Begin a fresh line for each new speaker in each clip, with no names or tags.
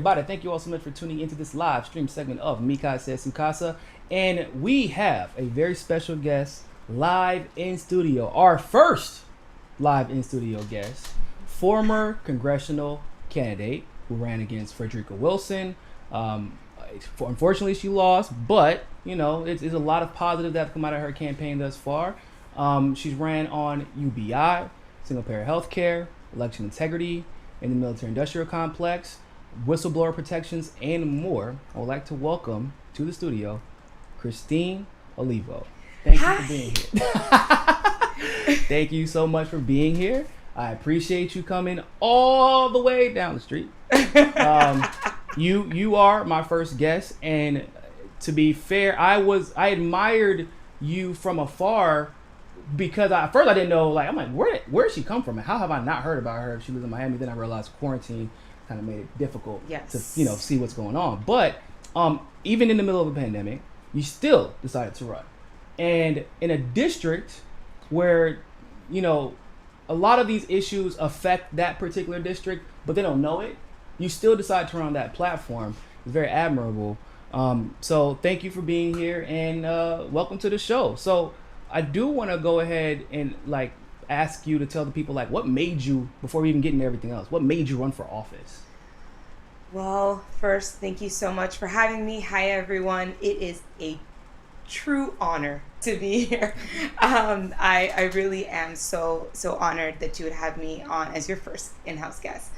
Everybody, thank you all so much for tuning into this live stream segment of Mika Says Sukasa. And we have a very special guest live in studio. Our first live in studio guest, former congressional candidate who ran against Frederica Wilson. Unfortunately, she lost, but you know, it's a lot of positive that have come out of her campaign thus far. She's ran on UBI, single payer health care, election integrity in the military-industrial complex, whistleblower protections, and more. I would like to welcome to the studio Christine Olivo. Thank you for being here. Thank you so much for being here. I appreciate you coming all the way down the street. You are my first guest, and to be fair, I admired you from afar because at first I didn't know, I'm like, where did she come from, and how have I not heard about her if she lives in Miami? Then I realized quarantine kind of made it difficult to see what's going on. But even in the middle of a pandemic, you still decided to run, and in a district where a lot of these issues affect that particular district, but they don't know it. You still decide to run on that platform. It's very admirable. So thank you for being here, and welcome to the show. So I do want to go ahead and ask you to tell the people what made you, before we even get into everything else, what made you run for office?
Well, first, thank you so much for having me. Hi, everyone. It is a true honor to be here. I really am so honored that you would have me on as your first in-house guest.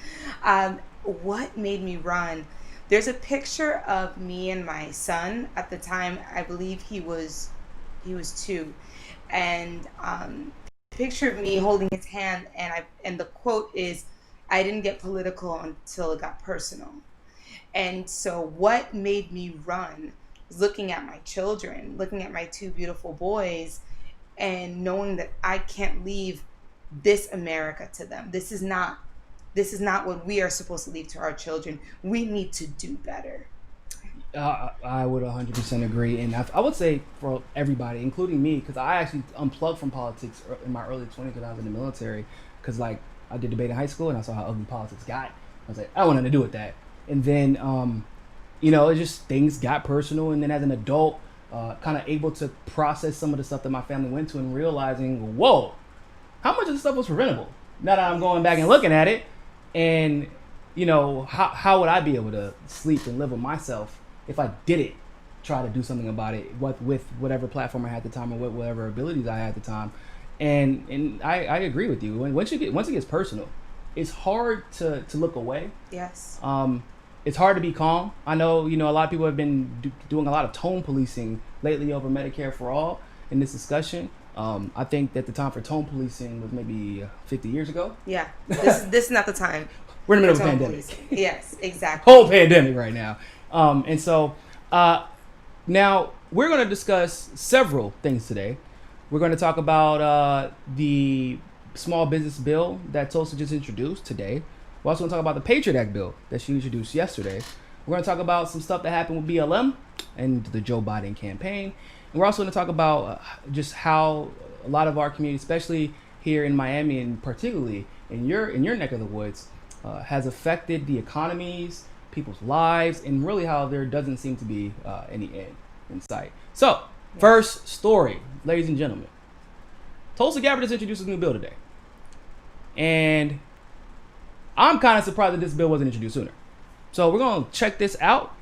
What made me run? There's a picture of me and my son at the time. I believe he was 2, and picture of me holding his hand, and the quote is, "I didn't get political until it got personal." And so what made me run was looking at my children, looking at my 2 beautiful boys, and knowing that I can't leave this America to them. This is not what we are supposed to leave to our children. We need to do better.
I would 100% agree, and I would say for everybody, including me, because I actually unplugged from politics in my early 20s when I was in the military, because I did debate in high school and I saw how ugly politics got. I was like, I don't want nothing to do with that. And then, it just, things got personal, and then as an adult, kind of able to process some of the stuff that my family went to and realizing, whoa, how much of this stuff was preventable? Now that I'm going back and looking at it, and, how would I be able to sleep and live with myself if I didn't try to do something about it with whatever platform I had at the time, or with whatever abilities I had at the time. And I agree with you. Once it gets personal, it's hard to look away.
Yes.
It's hard to be calm. I know, a lot of people have been doing a lot of tone policing lately over Medicare for All in this discussion. I think that the time for tone policing was maybe 50 years ago.
Yeah. This is not the time.
We're in the middle of a pandemic.
Policing. Yes, exactly.
Whole pandemic right now. And so now we're going to discuss several things today. We're going to talk about the small business bill that Tulsi just introduced today. We're also going to talk about the Patriot Act bill that she introduced yesterday. We're going to talk about some stuff that happened with BLM and the Joe Biden campaign. And we're also going to talk about just how a lot of our community, especially here in Miami and particularly in your neck of the woods, has affected the economies, people's lives, and really how there doesn't seem to be any end in sight. So, first story, ladies and gentlemen. Tulsi Gabbard just introduced a new bill today. And I'm kind of surprised that this bill wasn't introduced sooner. So we're going to check this out,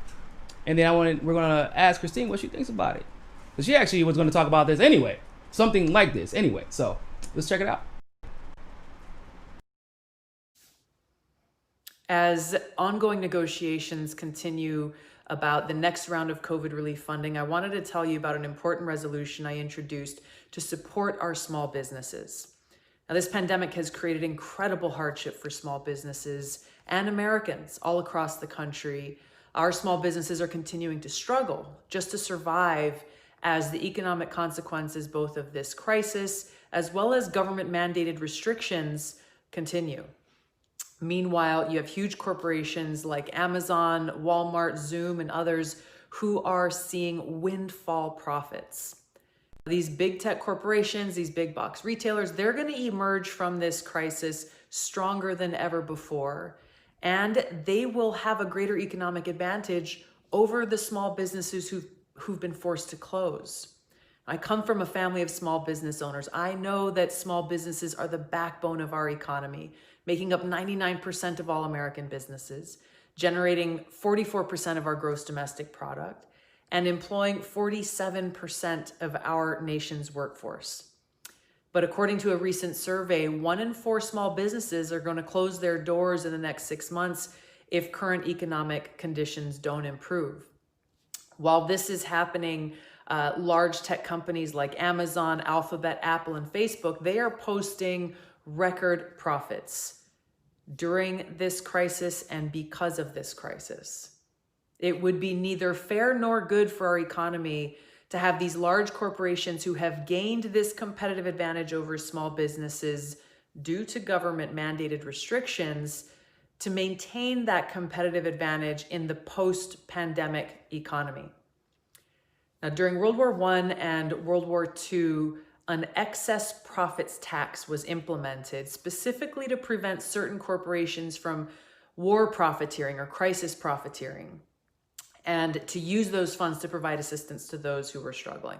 and then we're going to ask Christine what she thinks about it. Because she actually was going to talk about this anyway. Something like this anyway. So let's check it out.
As ongoing negotiations continue about the next round of COVID relief funding, I wanted to tell you about an important resolution I introduced to support our small businesses. Now, this pandemic has created incredible hardship for small businesses and Americans all across the country. Our small businesses are continuing to struggle just to survive as the economic consequences both of this crisis as well as government mandated restrictions continue. Meanwhile, you have huge corporations like Amazon, Walmart, Zoom, and others who are seeing windfall profits. These big tech corporations, these big box retailers, they're going to emerge from this crisis stronger than ever before. and they will have a greater economic advantage over the small businesses who've been forced to close. I come from a family of small business owners. I know that small businesses are the backbone of our economy, making up 99% of all American businesses, generating 44% of our gross domestic product, and employing 47% of our nation's workforce. But according to a recent survey, 1 in 4 small businesses are going to close their doors in the next 6 months if current economic conditions don't improve. While this is happening, large tech companies like Amazon, Alphabet, Apple, and Facebook, they are posting record profits during this crisis and because of this crisis. It would be neither fair nor good for our economy to have these large corporations who have gained this competitive advantage over small businesses due to government mandated restrictions to maintain that competitive advantage in the post-pandemic economy. Now, during World War I and World War II, an excess profits tax was implemented specifically to prevent certain corporations from war profiteering or crisis profiteering, and to use those funds to provide assistance to those who were struggling.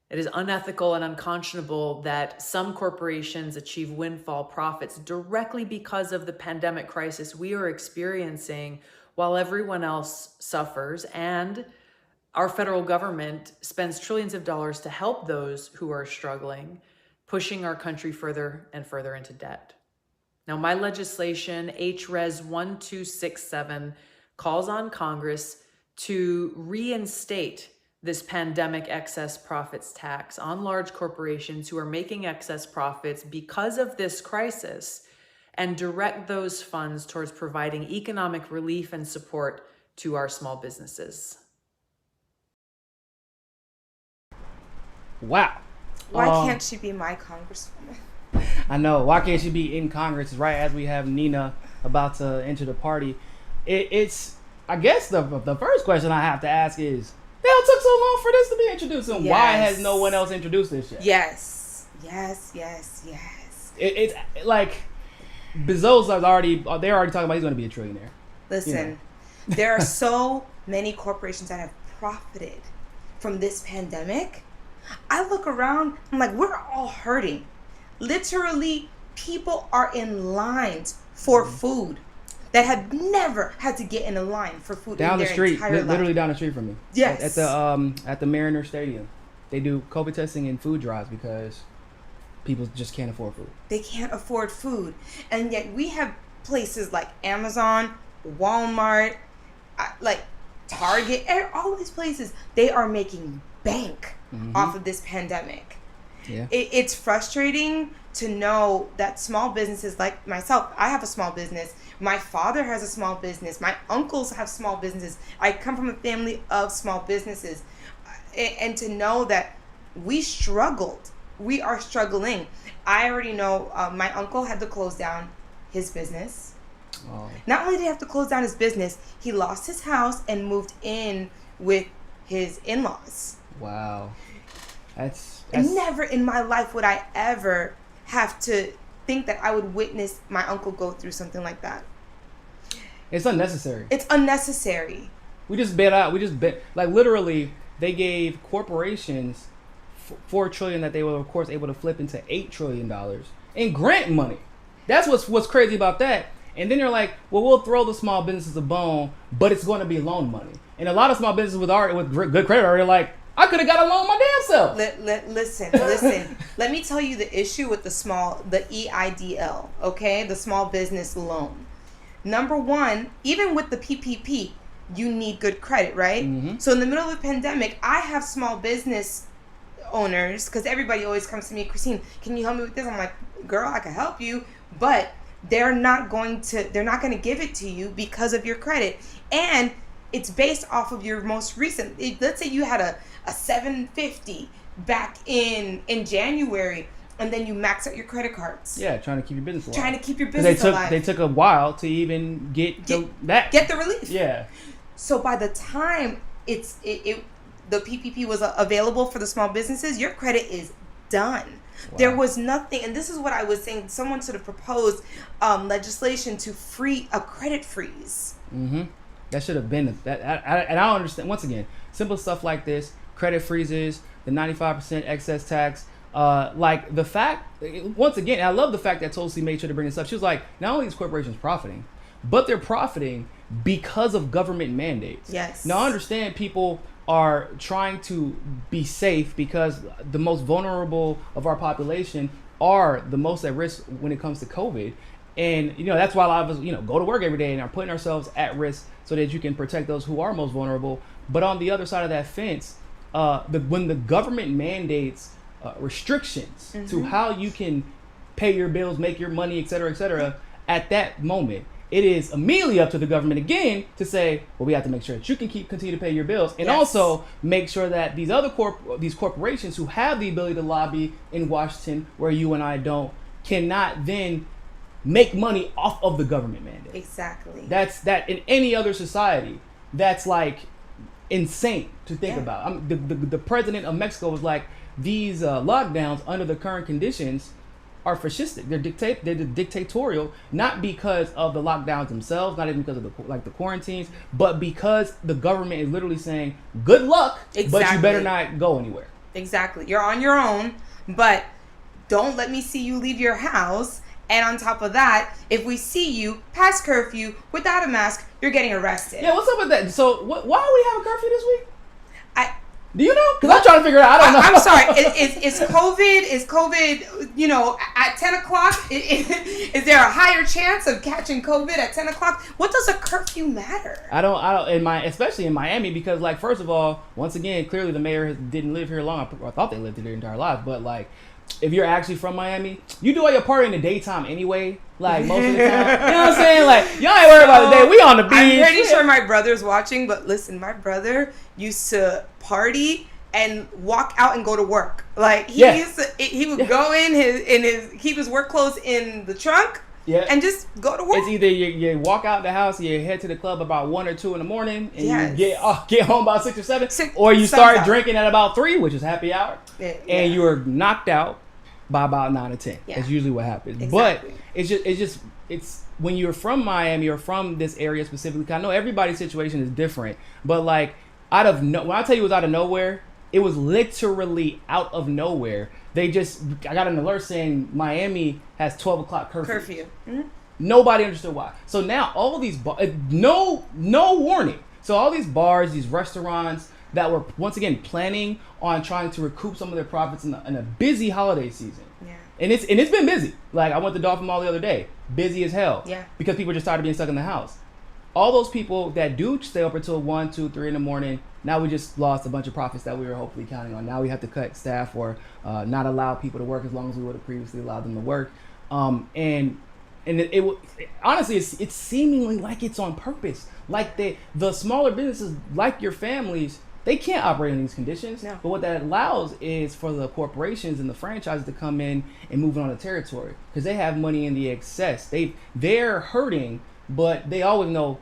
It is unethical and unconscionable that some corporations achieve windfall profits directly because of the pandemic crisis we are experiencing while everyone else suffers, and our federal government spends trillions of dollars to help those who are struggling, pushing our country further and further into debt. Now, my legislation, HRES 1267, calls on Congress to reinstate this pandemic excess profits tax on large corporations who are making excess profits because of this crisis, and direct those funds towards providing economic relief and support to our small businesses.
Wow.
Why can't she be my congresswoman?
I know. Why can't she be in Congress right as we have Nina about to enter the party? It's, I guess the first question I have to ask is, the hell took so long for this to be introduced, and why has no one else introduced this yet?
Yes.
It's like Bezos they're already talking about he's going to be a trillionaire.
Listen, there are so many corporations that have profited from this pandemic. I look around, I'm like, we're all hurting. Literally, people are in lines for food that have never had to get in a line for food
down
in
the
their
street,
entire life.
literally down the street from me.
Yes.
At the Mariner Stadium, they do COVID testing and food drives because people just can't afford food.
They can't afford food, and yet we have places like Amazon, Walmart, like Target, all of these places. They are making bank off of this pandemic.
Yeah.
It's frustrating to know that small businesses like myself, I have a small business. My father has a small business. My uncles have small businesses. I come from a family of small businesses. And to know that we struggled, we are struggling. I already know my uncle had to close down his business. Oh. Not only did he have to close down his business, he lost his house and moved in with his in-laws.
Wow. That's
never in my life would I ever have to think that I would witness my uncle go through something like that.
It's unnecessary.
It's unnecessary.
We just bet like literally they gave corporations $4 trillion that they were of course able to flip into $8 trillion in grant money. That's what's crazy about that. And then they're like, well, we'll throw the small businesses a bone, but it's going to be loan money. And a lot of small businesses with good credit are like, I could have got a loan my damn self.
Listen. Let me tell you the issue with the EIDL, okay? The small business loan. Number one, even with the PPP, you need good credit, right? Mm-hmm. So in the middle of the pandemic, I have small business owners, because everybody always comes to me, Christine, can you help me with this? I'm like, girl, I can help you, but they're not going to give it to you because of your credit. And it's based off of your most recent, let's say you had a 750 back in January, and then you max out your credit cards.
Yeah, trying to keep your business alive.
Alive.
They took a while to even get the
relief.
Yeah.
So by the time the PPP was available for the small businesses, your credit is done.
Wow.
There was nothing, and this is what I was saying. Someone sort of proposed legislation to free a credit freeze.
Mm-hmm. That should have been that. And I don't understand. Once again, simple stuff like this, credit freezes, the 95% excess tax. Like the fact, once again, I love the fact that Tulsi made sure to bring this up. She was like, not only is corporations profiting, but they're profiting because of government mandates.
Yes.
Now I understand people are trying to be safe because the most vulnerable of our population are the most at risk when it comes to COVID. And, that's why a lot of us, go to work every day and are putting ourselves at risk so that you can protect those who are most vulnerable. But on the other side of that fence, when the government mandates restrictions to how you can pay your bills, make your money, et cetera, at that moment, it is immediately up to the government again to say, well, we have to make sure that you can continue to pay your bills, and also make sure that these other these corporations who have the ability to lobby in Washington, where you and I don't, cannot then make money off of the government mandate.
Exactly.
That in any other society, that's like insane to think about. The president of Mexico was like, these lockdowns under the current conditions are fascistic. They're dictatorial, not because of the lockdowns themselves, not even because of the quarantines, but because the government is literally saying, good luck, but you better not go anywhere.
Exactly. You're on your own, but don't let me see you leave your house. And on top of that, if we see you past curfew without a mask, you're getting arrested.
Yeah, what's up with that? So why do we have a curfew this week? Do you know? Because I'm trying to figure it out. I don't know.
I'm sorry. Is COVID, at 10 o'clock? Is there a higher chance of catching COVID at 10 o'clock? What does a curfew matter?
I don't, especially in Miami, because, like, first of all, once again, clearly the mayor didn't live here long. I thought they lived here their entire lives. But, like, if you're actually from Miami, you do all your party in the daytime anyway. Like, most of the time. You know what I'm saying? Like, y'all ain't worried about the day. We on the beach.
I'm pretty sure my brother's watching, but listen, my brother used to party and walk out and go to work. Like, he would go in keep his work clothes in the trunk. Yeah. And just go to work.
It's either you walk out the house, you head to the club about 1 or 2 in the morning, and you get home about 6 or 7, or you start drinking at about 3, which is happy hour, and you are knocked out by about 9 or 10. Yeah. That's usually what happens. Exactly. But it's when you're from Miami or from this area specifically. I know everybody's situation is different, but like when I tell you it was out of nowhere, it was literally out of nowhere. I got an alert saying Miami has 12 o'clock curfew. Mm-hmm. Nobody understood why. So now all these no warning. So all these bars, these restaurants that were once again planning on trying to recoup some of their profits in a busy holiday season. Yeah. And it's been busy. Like, I went to Dolphin Mall the other day, busy as hell. Yeah. Because people just started being stuck in the house. All those people that do stay up until 1, 2, 3 in the morning, now we just lost a bunch of profits that we were hopefully counting on. Now we have to cut staff or not allow people to work as long as we would have previously allowed them to work. And honestly, it's seemingly like it's on purpose. Like the smaller businesses, like your families, they can't operate in these conditions. No. But what that allows is for the corporations and the franchises to come in and move on the territory because they have money in the excess. They're hurting, but they always know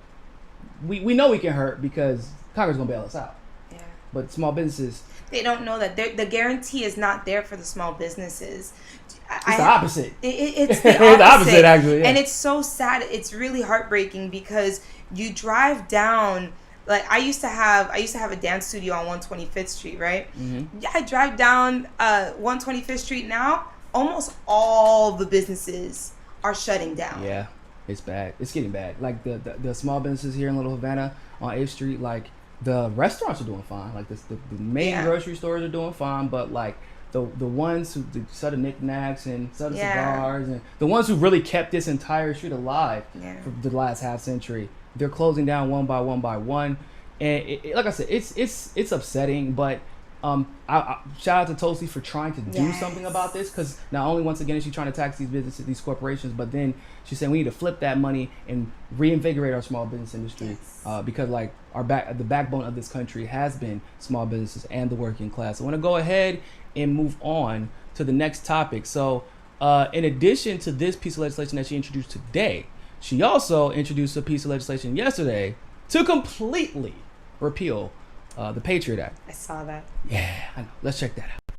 we know we can hurt because Congress is gonna bail us out. Yeah. But small businesses,
they don't know that the guarantee is not there for the small businesses.
It's the opposite.
It's the opposite.
The opposite, actually. Yeah.
And it's so sad. It's really heartbreaking because you drive down. Like, I used to have a dance studio on 125th Street, right? Mm-hmm. Yeah, I drive down 125th Street now. Almost all the businesses are shutting down.
Yeah, it's bad. It's getting bad. Like the small businesses here in Little Havana on 8th Street, like the restaurants are doing fine. Like the main grocery stores are doing fine, but like the ones who sell the knickknacks and sell the cigars and the ones who really kept this entire street alive for the last half century, they're closing down one by one. And like I said, it's upsetting, but I shout out to Tulsi for trying to do something about this, because not only once again is she trying to tax these businesses, these corporations, but then she's saying we need to flip that money and reinvigorate our small business industry, because like the backbone of this country has been small businesses and the working class. I want to go ahead and move on to the next topic. So in addition to this piece of legislation that she introduced today, she also introduced a piece of legislation yesterday to completely repeal the Patriot Act.
I saw that.
Yeah, I know. Let's check that out.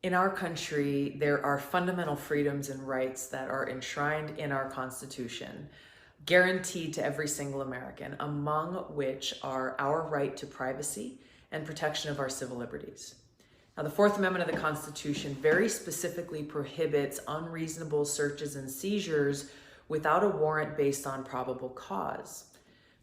In our country, there are fundamental freedoms and rights that are enshrined in our Constitution, guaranteed to every single American, among which are our right to privacy and protection of our civil liberties. Now, the Fourth Amendment of the Constitution very specifically prohibits unreasonable searches and seizures without a warrant based on probable cause.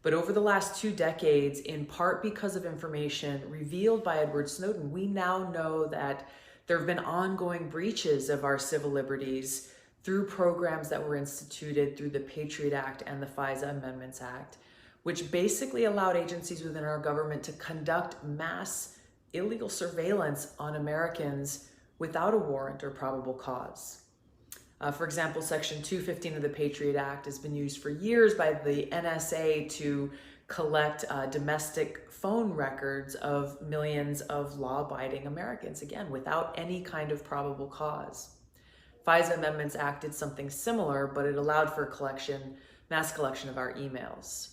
But over the last 2 decades, in part because of information revealed by Edward Snowden, we now know that there have been ongoing breaches of our civil liberties through programs that were instituted through the Patriot Act and the FISA Amendments Act, which basically allowed agencies within our government to conduct mass illegal surveillance on Americans without a warrant or probable cause. For example, Section 215 of the Patriot Act has been used for years by the NSA to collect domestic phone records of millions of law-abiding Americans, again, without any kind of probable cause. FISA Amendments Act did something similar, but it allowed for mass collection of our emails.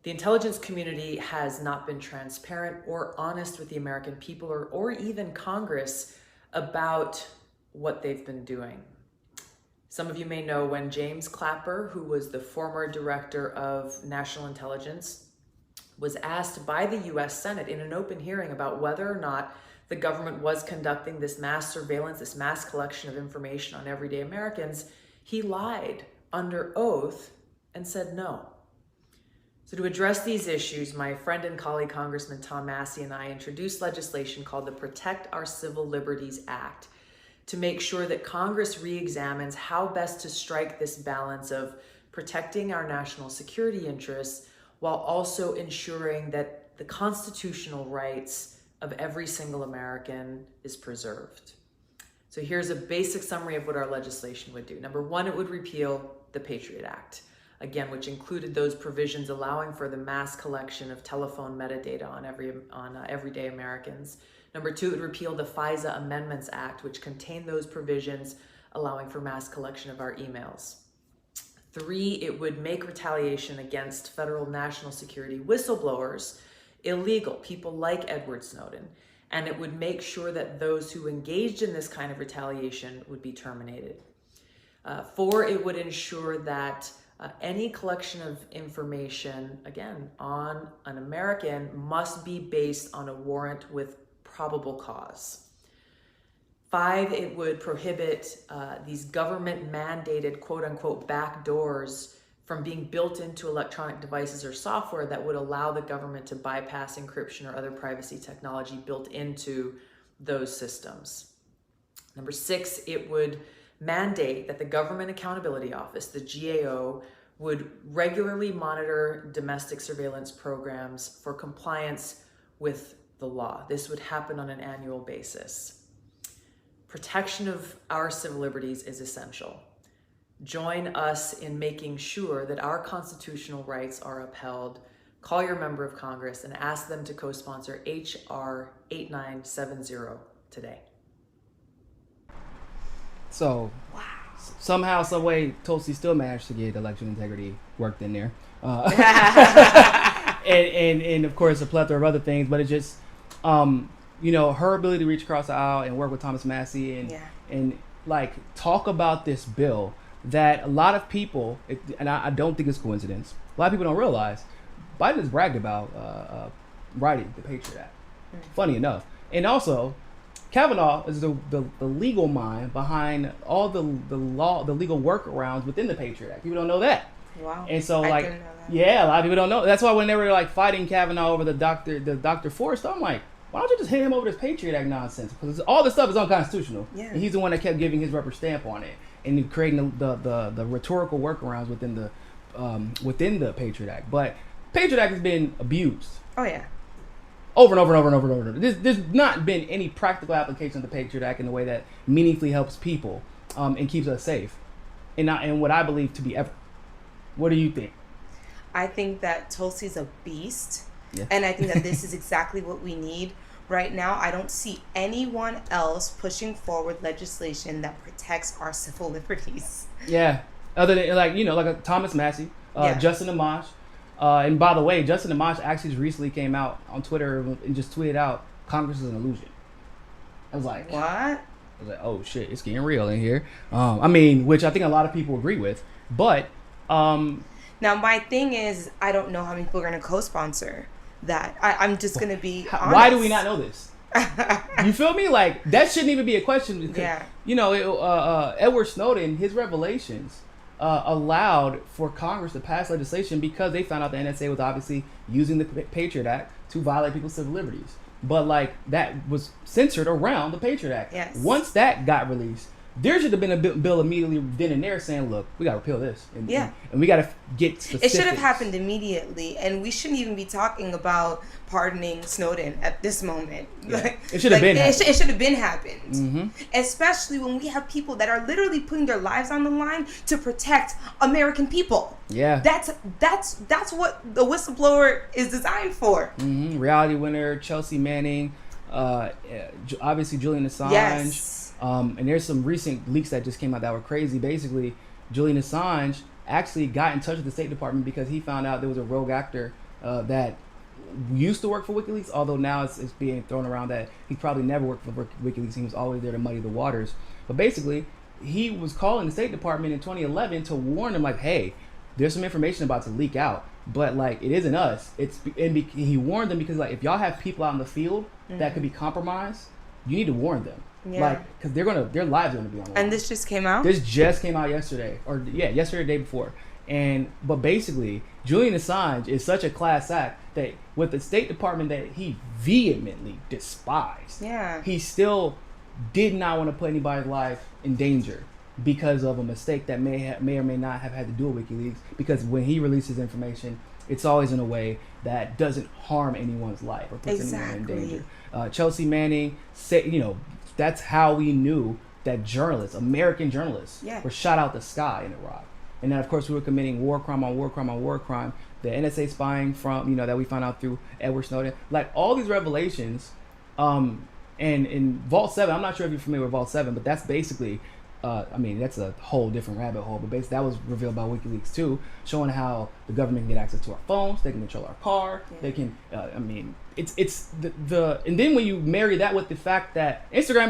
The intelligence community has not been transparent or honest with the American people or even Congress about what they've been doing. Some of you may know when James Clapper, who was the former director of national intelligence, was asked by the US Senate in an open hearing about whether or not the government was conducting this mass surveillance, this mass collection of information on everyday Americans, he lied under oath and said no. So to address these issues, my friend and colleague Congressman Tom Massey and I introduced legislation called the Protect Our Civil Liberties Act to make sure that Congress re-examines how best to strike this balance of protecting our national security interests while also ensuring that the constitutional rights of every single American is preserved. So here's a basic summary of what our legislation would do. Number one, it would repeal the Patriot Act, again, which included those provisions allowing for the mass collection of telephone metadata on everyday Americans. Number two, it would repeal the FISA Amendments Act, which contained those provisions allowing for mass collection of our emails. Three, it would make retaliation against federal national security whistleblowers illegal, people like Edward Snowden, and it would make sure that those who engaged in this kind of retaliation would be terminated. Four, it would ensure that any collection of information, again, on an American must be based on a warrant with probable cause. Five, it would prohibit these government-mandated quote-unquote backdoors from being built into electronic devices or software that would allow the government to bypass encryption or other privacy technology built into those systems. Number six, it would mandate that the Government Accountability Office, the GAO, would regularly monitor domestic surveillance programs for compliance with the law. This would happen on an annual basis. Protection of our civil liberties is essential. Join us in making sure that our constitutional rights are upheld. Call your member of Congress and ask them to co-sponsor H.R. 8970 today.
So, wow. Somehow, some way, Tulsi still managed to get election integrity worked in there. And of course, a plethora of other things, but it just, her ability to reach across the aisle and work with Thomas Massey and like talk about this bill that a lot of people, and I don't think it's coincidence, a lot of people don't realize, Biden has bragged about writing the Patriot Act. Funny enough. And also, Kavanaugh is the legal mind behind all the legal workarounds within the Patriot Act. People don't know that.
Wow.
And so,
I didn't know that.
Yeah, a lot of people don't know. That's why when they were like fighting Kavanaugh over the Dr. Forrest, I'm like, why don't you just hit him over this Patriot Act nonsense? Because all this stuff is unconstitutional. Yeah. And he's the one that kept giving his rubber stamp on it and creating the rhetorical workarounds within the Patriot Act. But Patriot Act has been abused.
Oh yeah.
Over and over and over and over and over. There's not been any practical application of the Patriot Act in a way that meaningfully helps people and keeps us safe, and what I believe to be ever. What do you think?
I think that Tulsi's a beast,
yeah.
And I think that this is exactly what we need right now. I don't see anyone else pushing forward legislation that protects our civil liberties.
Yeah, other than like a Thomas Massey, Justin Amash. And by the way, Justin Amash actually recently came out on Twitter and just tweeted out, Congress is an illusion. I was like,
what?
I was like, oh shit, it's getting real in here. I mean, which I think a lot of people agree with, but
now my thing is, I don't know how many people are going to co-sponsor that. I'm just going to be honest.
Why do we not know this? You feel me? Like, that shouldn't even be a question. Because,
Yeah.
you know, Edward Snowden, his revelations allowed for Congress to pass legislation because they found out the NSA was obviously using the Patriot Act to violate people's civil liberties. But, like, that was censored around the Patriot Act.
Yes.
Once that got released, there should have been a bill immediately then and there saying, look, we got to repeal this. And we got to get specifics.
It should have happened immediately, and we shouldn't even be talking about pardoning Snowden at this moment.
Yeah.
Like,
It should have been
it should have been happened.
Mm-hmm.
Especially when we have people that are literally putting their lives on the line to protect American people.
Yeah.
That's what the whistleblower is designed for.
Mm-hmm. Reality winner, Chelsea Manning, obviously Julian Assange.
Yes.
And there's some recent leaks that just came out that were crazy. Basically, Julian Assange actually got in touch with the State Department because he found out there was a rogue actor that used to work for WikiLeaks, although now it's being thrown around that he probably never worked for WikiLeaks. He was always there to muddy the waters. But basically, he was calling the State Department in 2011 to warn them, like, hey, there's some information about to leak out, but, like, it isn't us. He warned them because, like, if y'all have people out in the field that could be compromised, you need to warn them.
Yeah.
Like, because their lives are going to be on the line.
And this just came out?
This just came out yesterday. Yesterday or the day before. But basically, Julian Assange is such a class act that with the State Department that he vehemently despised, he still did not want to put anybody's life in danger because of a mistake that may or may not have had to do with WikiLeaks. Because when he releases information, it's always in a way that doesn't harm anyone's life or puts anyone in danger. Chelsea Manning said, that's how we knew that American journalists, were shot out the sky in Iraq. And then, of course, we were committing war crime on war crime on war crime. The NSA spying from, that we found out through Edward Snowden. Like, all these revelations, and in Vault 7, I'm not sure if you're familiar with Vault 7, but that's basically, that's a whole different rabbit hole. But basically, that was revealed by WikiLeaks, too, showing how the government can get access to our phones, they can control our car, they can, it's the and then when you marry that with the fact that Instagram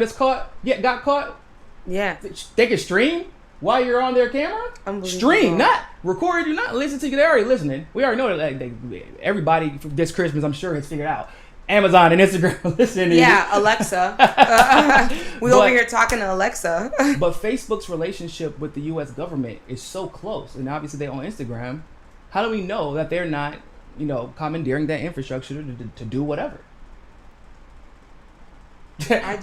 got caught, they can stream while you're on their camera. Stream, not record. You're not listening to. They're already listening. We already know that everybody this Christmas, I'm sure, has figured out Amazon and Instagram listening.
Alexa. Over here talking to Alexa.
But Facebook's relationship with the U.S. government is so close, and obviously they own Instagram. How do we know that they're not, commandeering that infrastructure to do whatever?
I'm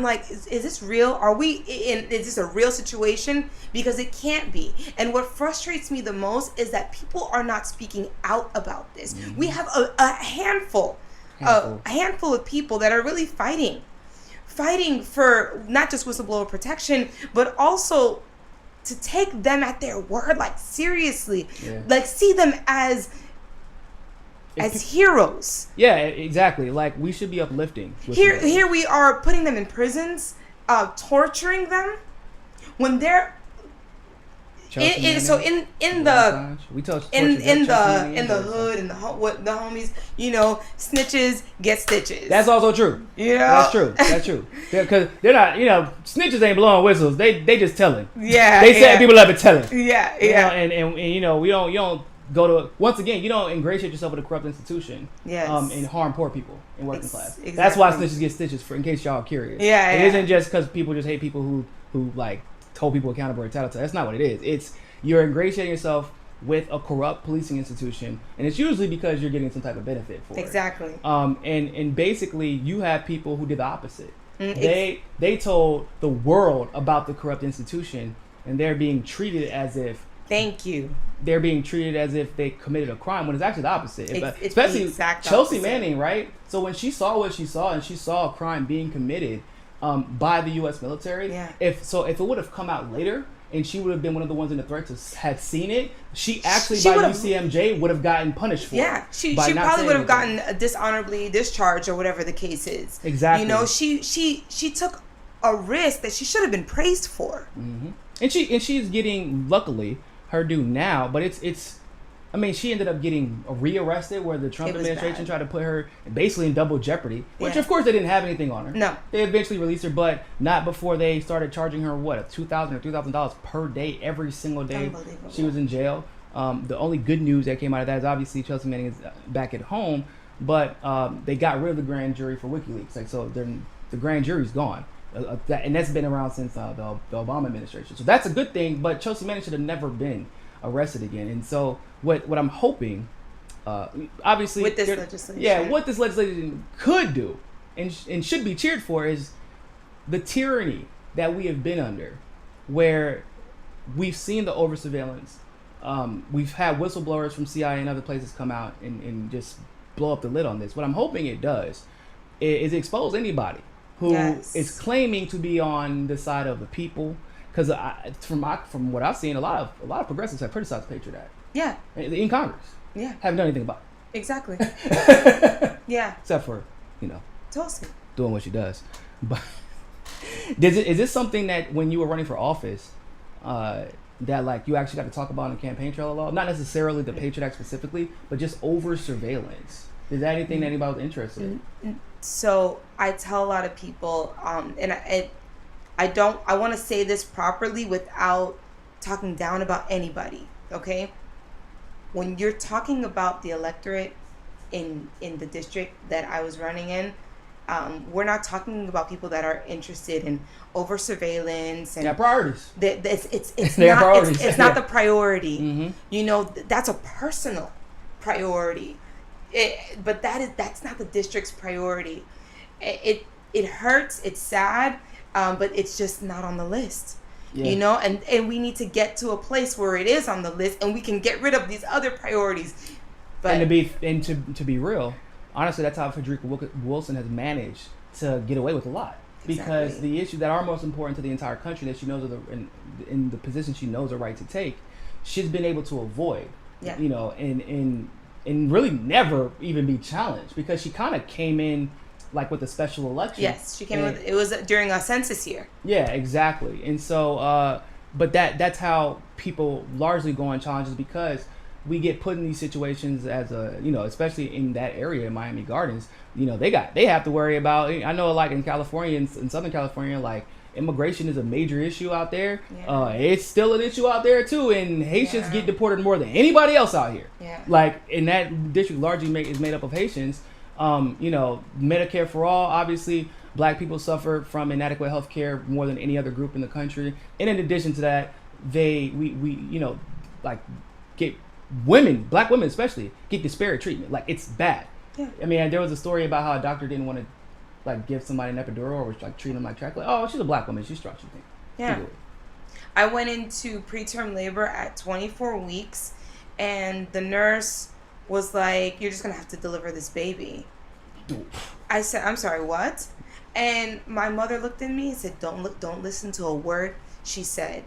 like, is this real? Is this a real situation? Because it can't be. And what frustrates me the most is that people are not speaking out about this. Mm-hmm. We have a handful of people that are really fighting for not just whistleblower protection, but also to take them at their word, like, seriously, like, see them as heroes.
Yeah, exactly. Like, we should be uplifting.
Here we are putting them in prisons, torturing them when they're in the hood and the homies, snitches get stitches.
That's also true. That's true. Because they're not, snitches ain't blowing whistles. They just telling. They set people up and telling. And we don't go to, once again, you don't ingratiate yourself with a corrupt institution. And harm poor people in working class. Exactly. That's why snitches get stitches. In case y'all are curious. It isn't just because people just hate people who like hold people accountable or entitled to. That's not what it is. It's you're ingratiating yourself with a corrupt policing institution, and it's usually because you're getting some type of benefit for it.
Exactly.
And basically, you have people who did the opposite. They told the world about the corrupt institution, and they're being treated as if.
Thank you.
They're being treated as if they committed a crime when it's actually the opposite.
It's
especially
the exact
Chelsea
opposite.
Manning, right? So when she saw what she saw, and she saw a crime being committed by the U.S. military, if it would have come out later, and she would have been one of the ones in the threat to have seen it, she actually by UCMJ would have gotten punished for it.
She probably would have gotten dishonorably discharged or whatever the case is.
Exactly.
She took a risk that she should have been praised for.
Mm-hmm. And she's getting, luckily, her due now, but it's I mean, she ended up getting rearrested where the Trump administration tried to put her basically in double jeopardy, which of course they didn't have anything on her.
No.
They eventually released her, but not before they started charging her, what, $2,000 or $3,000 per day, every single day she was in jail. The only good news that came out of that is obviously Chelsea Manning is back at home, but they got rid of the grand jury for WikiLeaks. Like, so the grand jury's gone. And that's been around since the Obama administration. So that's a good thing, but Chelsea Manning should have never been arrested again. And so what I'm hoping, obviously,
with this legislation,
what this legislation could do and should be cheered for is the tyranny that we have been under, where we've seen the over surveillance. We've had whistleblowers from CIA and other places come out and just blow up the lid on this. What I'm hoping it does is expose anybody who is claiming to be on the side of the people. Because from what I've seen, a lot of progressives have criticized Patriot Act. Yeah. In Congress. Yeah. Haven't done anything about it.
Exactly. Yeah.
Except for,
Tulsi
doing what she does. But is this something that when you were running for office, that like you actually got to talk about on the campaign trail at all? Not necessarily the Patriot Act specifically, but just over surveillance. Is that anything that anybody was interested in?
So I tell a lot of people, and I want to say this properly without talking down about anybody, okay? When you're talking about the electorate in the district that I was running in, we're not talking about people that are interested in over surveillance and
priorities.
It's not priorities. It's not the priority. Mm-hmm. That's a personal priority. But that's not the district's priority. It hurts. It's sad. But it's just not on the list, and we need to get to a place where it is on the list and we can get rid of these other priorities. But
to be real, honestly, that's how Frederica Wilson has managed to get away with a lot. Because the issues that are most important to the entire country that she knows in the position she knows are right to take, she's been able to avoid, and really never even be challenged because she kind of came in like with a special election.
Yes, she came with it was during a census year.
Yeah, exactly. And so, but that's how people largely go on challenges because we get put in these situations as especially in that area in Miami Gardens, they have to worry about. I know, like in California, in Southern California, like immigration is a major issue out there. Yeah. It's still an issue out there too, and Haitians get deported more than anybody else out here. Yeah. Like in that district, largely is made up of Haitians. Medicare for all, obviously black people suffer from inadequate health care more than any other group in the country. And in addition to that, we get black women especially, get disparate treatment. Like it's bad. Yeah. I mean, there was a story about how a doctor didn't want to like give somebody an epidural or was like treating them like track. Like, oh, she's a black woman, she's strong, she think.
Yeah. I went into preterm labor at 24 weeks and the nurse was like, you're just gonna have to deliver this baby. I said, I'm sorry, what? And my mother looked at me and said, don't listen to a word she said.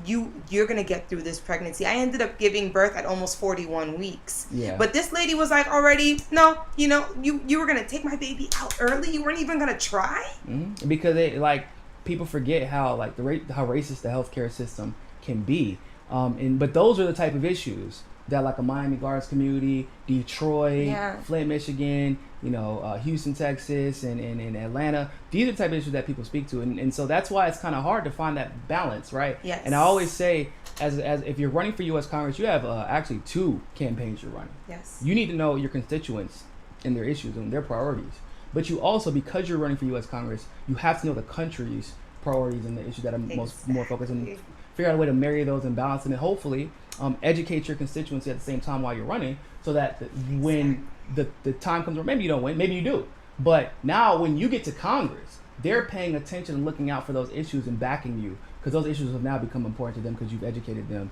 You're gonna get through this pregnancy. I ended up giving birth at almost 41 weeks. Yeah. But this lady was like, already, no, you were gonna take my baby out early. You weren't even gonna try.
Mm-hmm. Because people forget how how racist the healthcare system can be. But those are the type of issues that like a Miami Gardens community, Detroit, Flint, Michigan, Houston, Texas, and Atlanta. These are the type of issues that people speak to, and so that's why it's kind of hard to find that balance, right? Yes. And I always say, as if you're running for U.S. Congress, you have actually two campaigns you're running. Yes. You need to know your constituents and their issues and their priorities, but you also, because you're running for U.S. Congress, you have to know the country's priorities and the issues that are more focused and figure out a way to marry those and balance them, and hopefully educate your constituency at the same time while you're running, so that when the time comes, or maybe you don't win, maybe you do, but now when you get to Congress, they're paying attention and looking out for those issues and backing you, because those issues have now become important to them because you've educated them,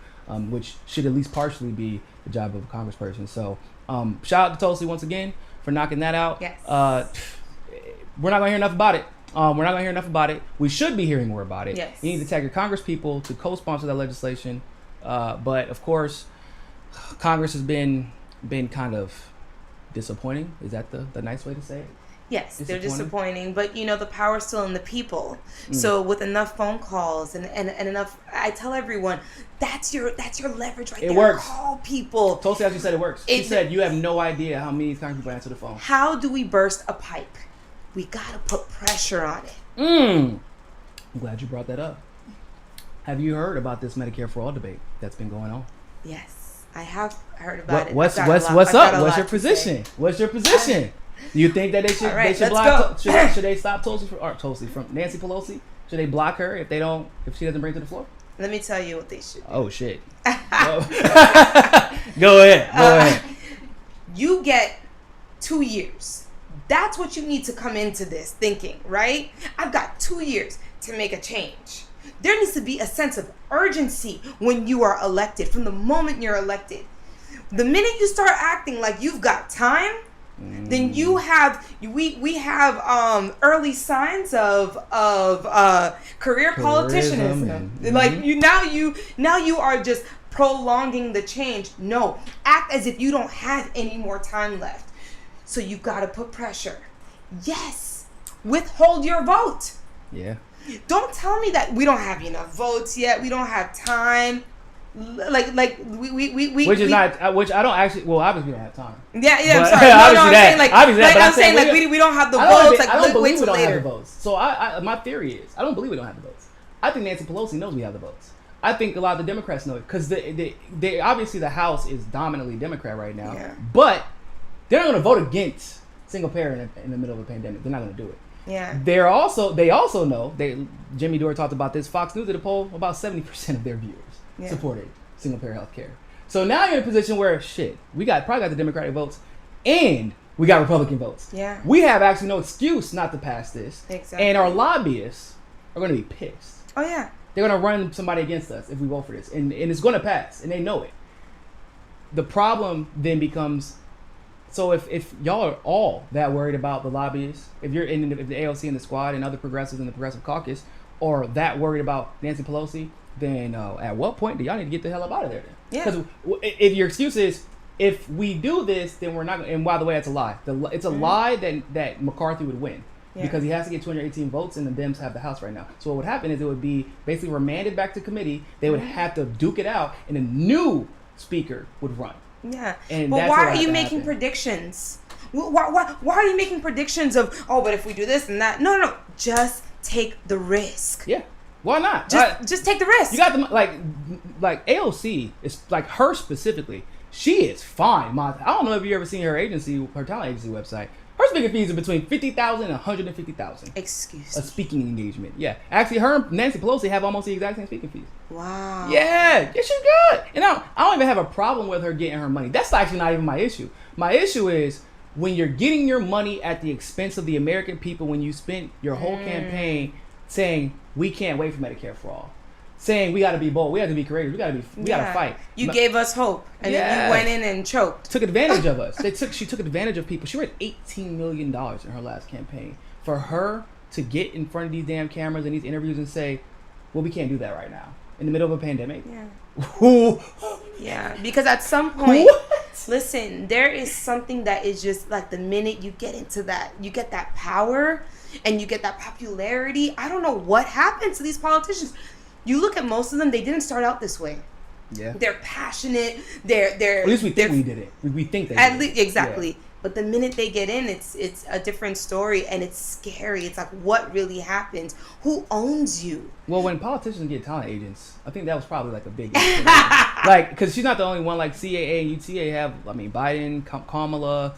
which should at least partially be the job of a congressperson. So shout out to Tulsi once again for knocking that out. Yes. We're not going to hear enough about it. We're not going to hear enough about it. We should be hearing more about it. Yes. You need to tag your Congress people to co-sponsor that legislation. But of course, Congress has been kind of disappointing. Is that the nice way to say it?
Yes, they're disappointing, but the power's still in the people. So with enough phone calls and enough, I tell everyone, that's your leverage right there.
It works.
Call people.
Tulsi actually said it works. She said you have no idea how many times people answer the phone.
How do we burst a pipe? We gotta put pressure on it.
I'm glad you brought that up. Have you heard about this Medicare for All debate that's been going on?
Yes, I have heard about it.
What's up? What's your position? What's your position? You think that they should block? Should they stop Tulsi from Nancy Pelosi? Should they block her if she doesn't bring to the floor?
Let me tell you what they should do.
Oh shit! Go ahead.
You get 2 years. That's what you need to come into this thinking, right? I've got 2 years to make a change. There needs to be a sense of urgency when you are elected. From the moment you're elected, the minute you start acting like you've got time, then we have early signs of career politicianism. Like now you are just prolonging the change. No, act as if you don't have any more time left. So you've got to put pressure. Yes, withhold your vote.
Yeah.
Don't tell me that we don't have enough votes yet. We don't have time. Which I don't actually. Well, obviously we don't have time. Yeah. I'm sorry. I'm saying we don't have the votes.
I don't believe we don't have the votes. So my theory is I don't believe we don't have the votes. I think Nancy Pelosi knows we have the votes. I think a lot of the Democrats know it because they obviously the House is dominantly Democrat right now.
Yeah.
But they're not going to vote against single payer in the middle of a pandemic. They're not going to do it.
Yeah.
They also know. Jimmy Dore talked about this. Fox News did a poll. About 70% of their viewers supported single payer health care. So now you're in a position where we probably got the Democratic votes and we got Republican votes.
Yeah.
We have actually no excuse not to pass this.
Exactly.
And our lobbyists are going to be pissed.
Oh yeah.
They're going to run somebody against us if we vote for this, and it's going to pass, and they know it. The problem then becomes. So if y'all are all that worried about the lobbyists, if the AOC and the squad and other progressives in the Progressive Caucus are that worried about Nancy Pelosi, then at what point do y'all need to get the hell up out of there then?
Yeah.
Because if your excuse is, if we do this, then we're not going to, and by the way, that's a lie. It's a lie that McCarthy would win. Yeah. Because he has to get 218 votes and the Dems have the House right now. So what would happen is it would be basically remanded back to committee. They would have to duke it out and a new speaker would run.
Yeah,
and
but why are you making predictions? Why are you making predictions of but if we do this and that? No, just take the risk.
Yeah, why not?
Just take the risk.
You got the like AOC is like her specifically. She is fine. I don't know if you ever seen her talent agency website. Her speaking fees are between $50,000 and $150,000.
Excuse
me. A speaking engagement. Yeah. Actually, her and Nancy Pelosi have almost the exact same speaking fees.
Wow.
Yeah, she's good. And I don't even have a problem with her getting her money. That's actually not even my issue. My issue is when you're getting your money at the expense of the American people, when you spent your whole campaign saying, we can't wait for Medicare for all. Saying we got to be bold, we got to be courageous, we got to fight.
You gave us hope, and then you went in and choked.
Took advantage of us. She took advantage of people. She raised $18 million in her last campaign. For her to get in front of these damn cameras and these interviews and say, well, we can't do that right now in the middle of a pandemic.
Yeah. Yeah, because at some point, listen, there is something that is just like the minute you get into that, you get that power and you get that popularity. I don't know what happens to these politicians. You look at most of them; they didn't start out this way.
Yeah,
they're passionate. They're.
At least we think we did it. We think they did it.
Exactly.
Yeah.
But the minute they get in, it's a different story, and it's scary. It's like, what really happens? Who owns you?
Well, when politicians get talent agents, I think that was probably like a big issue. Because she's not the only one. Like CAA and UTA have. I mean, Biden, Kamala,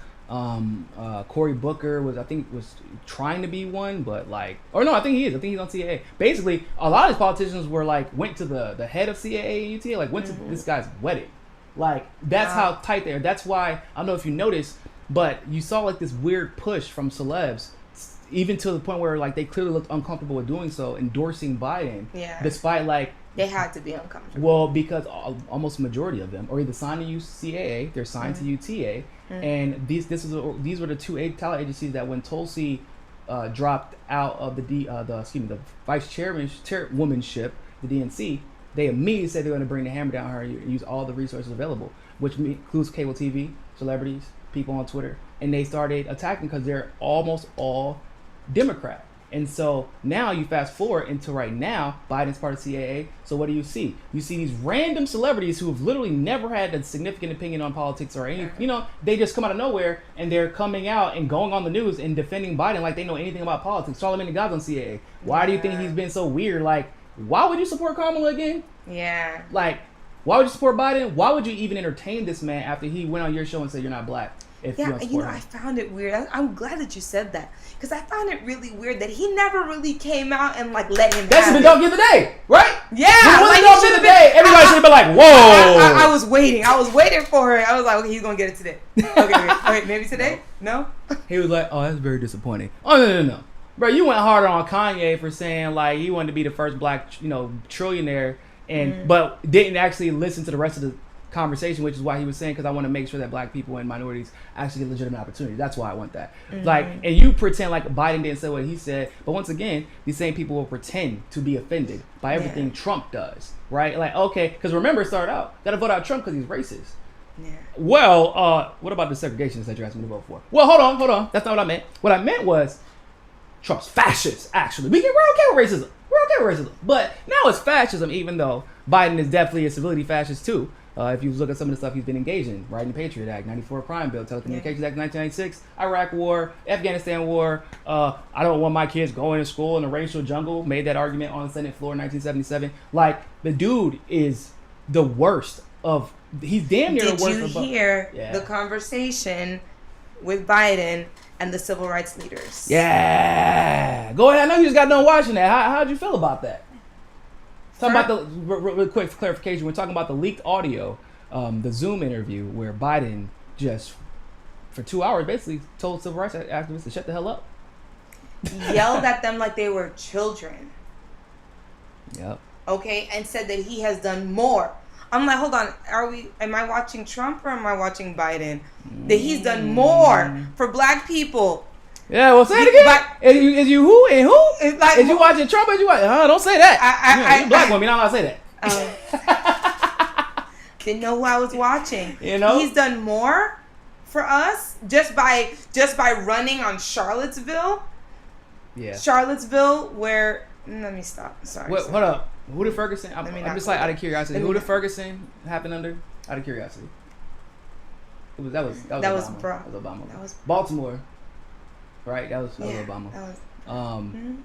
Cory Booker was trying to be one, but I think he is. I think he's on CAA. Basically, a lot of these politicians went to the head of CAA and UTA, went to this guy's wedding. That's how tight they are. That's why, I don't know if you noticed, but you saw this weird push from celebs, even to the point where they clearly looked uncomfortable with doing so, endorsing Biden.
Yeah.
Despite
they had to be uncomfortable.
Well, because almost the majority of them are either signed to CAA, they're signed to UTA, and these were the two talent agencies that when Tulsi dropped out of the vice chairwomanship, the DNC, they immediately said they're going to bring the hammer down on her and use all the resources available, which includes cable TV, celebrities, people on Twitter, and they started attacking because they're almost all Democrat. And so now you fast forward into right now, Biden's part of CAA. So what do you see? You see these random celebrities who have literally never had a significant opinion on politics or any, they just come out of nowhere and they're coming out and going on the news and defending Biden like they know anything about politics. Charlamagne the God's on CAA. Why do you think he's been so weird? Like, why would you support Kamala again?
Yeah.
Like, why would you support Biden? Why would you even entertain this man after he went on your show and said you're not black? If you don't support him?
I found it weird. I'm glad that you said that because I found it really weird that he never really came out and like let him.
That's the dog of the day, right?
Yeah,
when the dog of the day, everybody should have been like, "Whoa!"
I was waiting. I was waiting for her. I was like, "Okay, he's gonna get it today." Okay, maybe today. No.
He was like, "Oh, that's very disappointing." Oh no. Bro, you went harder on Kanye for saying like he wanted to be the first black, trillionaire, and but didn't actually listen to the rest of the conversation, which is why he was saying, because I want to make sure that black people and minorities actually get legitimate opportunity. That's why I want that. Like, and you pretend like Biden didn't say what he said, but once again, these same people will pretend to be offended by everything Trump does, right? Like, okay, because remember, it started out, gotta vote out Trump because he's racist. Yeah. Well, what about the segregationists that you're asking me to vote for? Well, hold on. That's not what I meant. What I meant was Trump's fascist, actually. We're okay with racism. But now it's fascism, even though Biden is definitely a civility fascist too. If you look at some of the stuff he's been engaged in, right? In the Patriot Act, 94 Crime Bill, Telecommunications Act 1996, Iraq War, Afghanistan War. I don't want my kids going to school in the racial jungle. Made that argument on the Senate floor in 1977. Like, the dude is the worst of. He's damn near the worst.
Did you hear the conversation with Biden and the civil rights leaders?
Yeah. Go ahead. I know you just got done watching that. How'd you feel about that? Talking about the real quick clarification. We're talking about the leaked audio, the Zoom interview where Biden just for 2 hours basically told civil rights activists to shut the hell up.
Yelled at them like they were children.
Yep.
Okay, and said that he has done more. I'm like, hold on, am I watching Trump or am I watching Biden? That he's done more for black people.
Yeah, well, say it again. Is you who and who?
Like,
is you watching Trump or is you watching? Don't say that. You're a black woman. You're not allowed to say
that. Didn't know who I was watching. He's done more for us just by running on Charlottesville. Yeah. Charlottesville, where let me stop. Sorry.
Hold up. Who did Ferguson? I'm just like out of curiosity. Who did Ferguson happen under? Out of curiosity. That was Obama. That was Obama. That was Baltimore. Right, that was Obama. That was,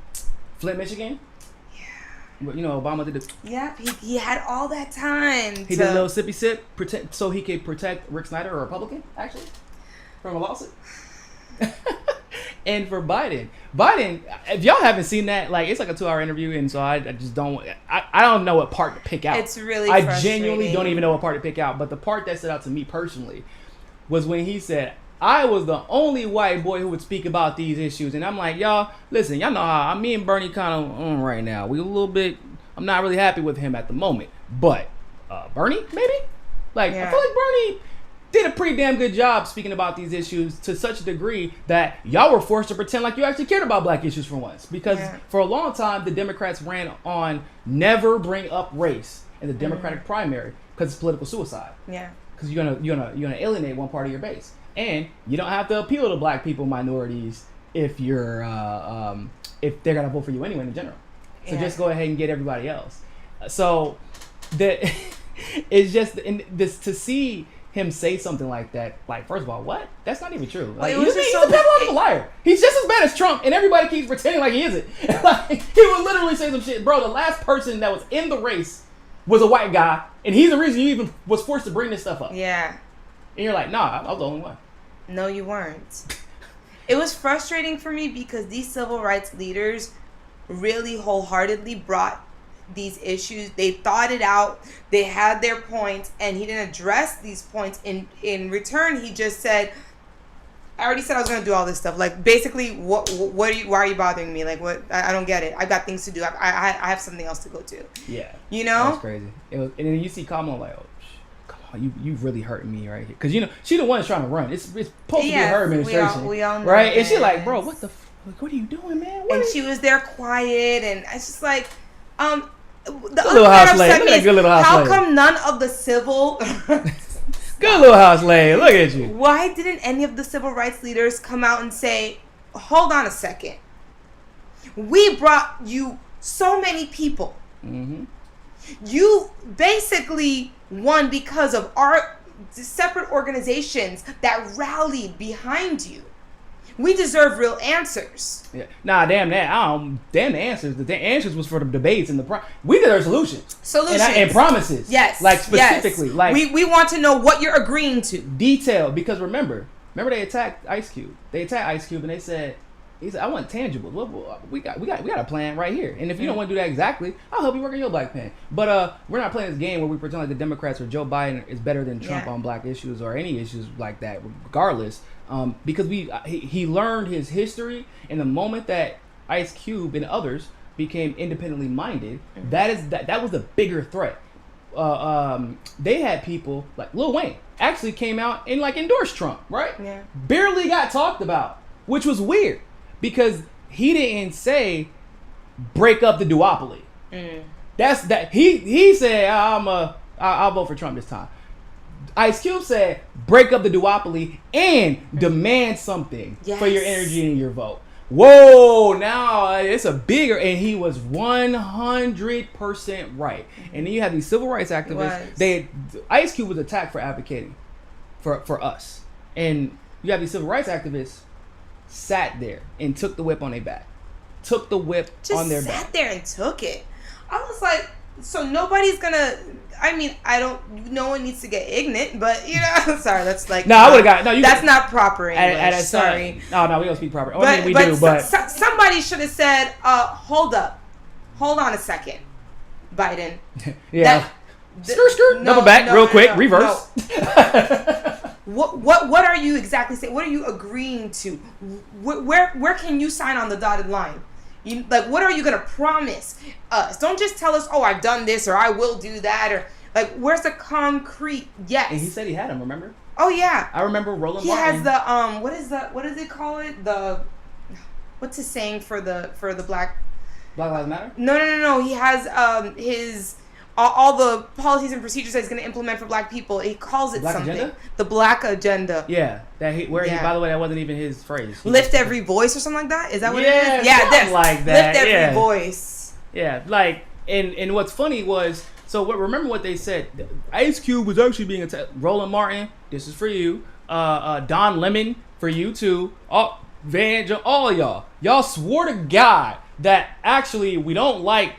Flint, Michigan. Yeah. Obama did the.
Yeah, he had all that time.
He did a little sippy sip, so he could protect Rick Snyder, a Republican, actually, from a lawsuit. And for Biden, if y'all haven't seen that, like, it's like a 2-hour interview, and so I just don't. I don't know what part to pick out.
It's really.
I genuinely don't even know what part to pick out. But the part that stood out to me personally was when he said, I was the only white boy who would speak about these issues. And I'm like, y'all, listen, y'all know how me and Bernie kind of right now. We a little bit, I'm not really happy with him at the moment. But Bernie, maybe? Like, I feel like Bernie did a pretty damn good job speaking about these issues to such a degree that y'all were forced to pretend like you actually cared about black issues for once. Because for a long time, the Democrats ran on never bring up race in the Democratic primary because it's political suicide. Yeah. Because you're gonna alienate one part of your base. And you don't have to appeal to black people, minorities, if you're if they're gonna vote for you anyway in general. So just go ahead and get everybody else. So that it's just to see him say something like that. Like, first of all, what? That's not even true. Like, he's a pathological liar. He's just as bad as Trump, and everybody keeps pretending like he isn't. Like, he would literally say some shit, bro. The last person that was in the race was a white guy, and he's the reason you even was forced to bring this stuff up. Yeah. And you're like, nah, I was the only one.
No, you weren't. It was frustrating for me because these civil rights leaders really wholeheartedly brought these issues. They thought it out. They had their points, and he didn't address these points. In return, he just said, I already said I was going to do all this stuff. Like, basically, why are you bothering me? Like, what? I don't get it. I've got things to do. I have something else to go to. Yeah. You know?
That's crazy. And then you see Kamala like, oh, you really hurting me right here, because she the one that's trying to run. It's supposed to be her administration, we all know right? And she like, bro, what are you doing, man?
And she was there quiet, and it's just like, the
little house lady. Look at that good little house
how
lady.
Come none of the civil
Good little house lady. Look at you.
Why didn't any of the civil rights leaders come out and say, hold on a second. We brought you so many people.
Mm-hmm.
You basically won because of our separate organizations that rallied behind you. We deserve real answers.
Yeah. Nah, damn that. Damn the answers. The answers was for the debates and we did our solutions. And promises.
Yes.
Like specifically.
Yes.
Like
we want to know what you're agreeing to.
Detail. Because remember they attacked Ice Cube. They attacked Ice Cube and he said, I want tangible. We got a plan right here. And if you don't want to do that exactly, I'll help you work on your black plan. But we're not playing this game where we pretend like the Democrats or Joe Biden is better than Trump on black issues or any issues like that, regardless. Because he learned his history, and the moment that Ice Cube and others became independently minded, that was a bigger threat. They had people like Lil Wayne actually came out and like endorsed Trump, right?
Yeah.
Barely got talked about, which was weird because he didn't say break up the duopoly. That's that he said I'll vote for Trump this time. Ice Cube said, break up the duopoly and demand something for your energy and your vote. Whoa, now it's a bigger, and he was 100% right. And then you have these civil rights activists. Ice Cube was attacked for advocating for us. And you have these civil rights activists sat there and took the whip on their back. Took the whip on their back.
Just sat there and took it. I was like, so nobody's gonna. I mean, no one needs to get ignorant, but sorry, that's like.
No, I would have got no.
That's not proper English. Sorry.
No, we don't speak proper.
But somebody should have said, "Hold on a second, Biden."
Yeah. Skirt. Double back, real quick, reverse.
What are you exactly saying? What are you agreeing to? Where can you sign on the dotted line? What are you gonna promise us? Don't just tell us, "Oh, I've done this," or "I will do that," or where's the concrete? Yes.
And he said he had them. Remember?
Oh yeah.
I remember Roland.
He
Martin.
has the What does it call it? What's his saying for the black?
Black Lives Matter?
No. He has his all the policies and procedures that he's going to implement for black people. He calls it
Black
something.
Agenda?
The Black Agenda.
Yeah, by the way, that wasn't even his phrase.
Lift every voice or something like that. Is that what it is?
Yeah, like that.
Lift every voice.
Yeah, and what's funny was remember what they said. Ice Cube was actually being attacked. Roland Martin, this is for you. Don Lemon for you too. Van, all y'all swore to God that actually we don't like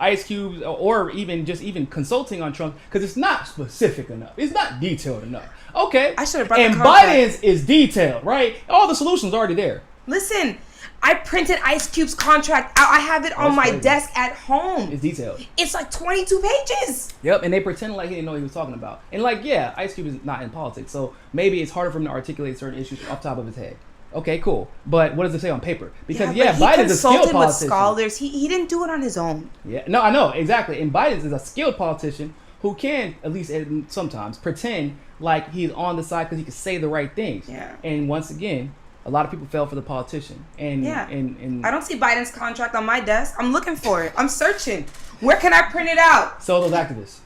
Ice Cube or even consulting on Trump because it's not specific enough. It's not detailed enough. Okay.
I should have brought
the contract. Biden's is detailed, right? All the solutions are already there.
Listen, I printed Ice Cube's contract out. I have it on my desk at home.
It's detailed.
It's like 22 pages.
Yep, and they pretended like he didn't know what he was talking about. And Ice Cube is not in politics, so maybe it's harder for him to articulate certain issues off the top of his head. Okay, cool. But what does it say on paper? Because Biden's a skilled politician.
With scholars. He didn't do it on his own.
Yeah, no, I know exactly. And Biden is a skilled politician who can at least sometimes pretend like he's on the side because he can say the right things.
Yeah.
And once again, a lot of people fell for the politician. And
I don't see Biden's contract on my desk. I'm looking for it. I'm searching. Where can I print it out?
So those activists,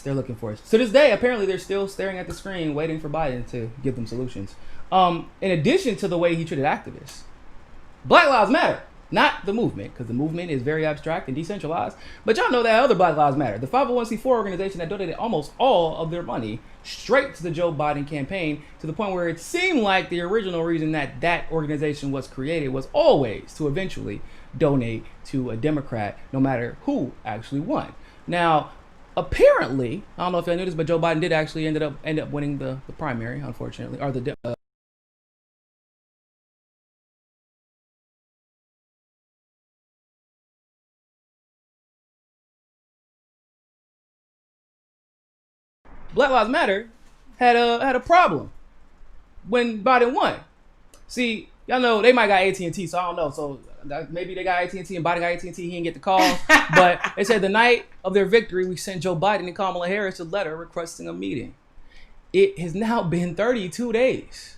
they're looking for it. To this day, apparently, they're still staring at the screen, waiting for Biden to give them solutions. In addition to the way he treated activists, Black Lives Matter, not the movement, because the movement is very abstract and decentralized. But y'all know that other Black Lives Matter, the 501c4 organization that donated almost all of their money straight to the Joe Biden campaign, to the point where it seemed like the original reason that organization was created was always to eventually donate to a Democrat, no matter who actually won. Now, apparently, I don't know if y'all knew this, but Joe Biden did actually end up winning the primary, unfortunately, or the Black Lives Matter had a problem when Biden won. See, y'all know they might got AT&T, so I don't know. So maybe they got AT&T and Biden got AT&T. He didn't get the call, but they said the night of their victory, we sent Joe Biden and Kamala Harris a letter requesting a meeting. It has now been 32 days,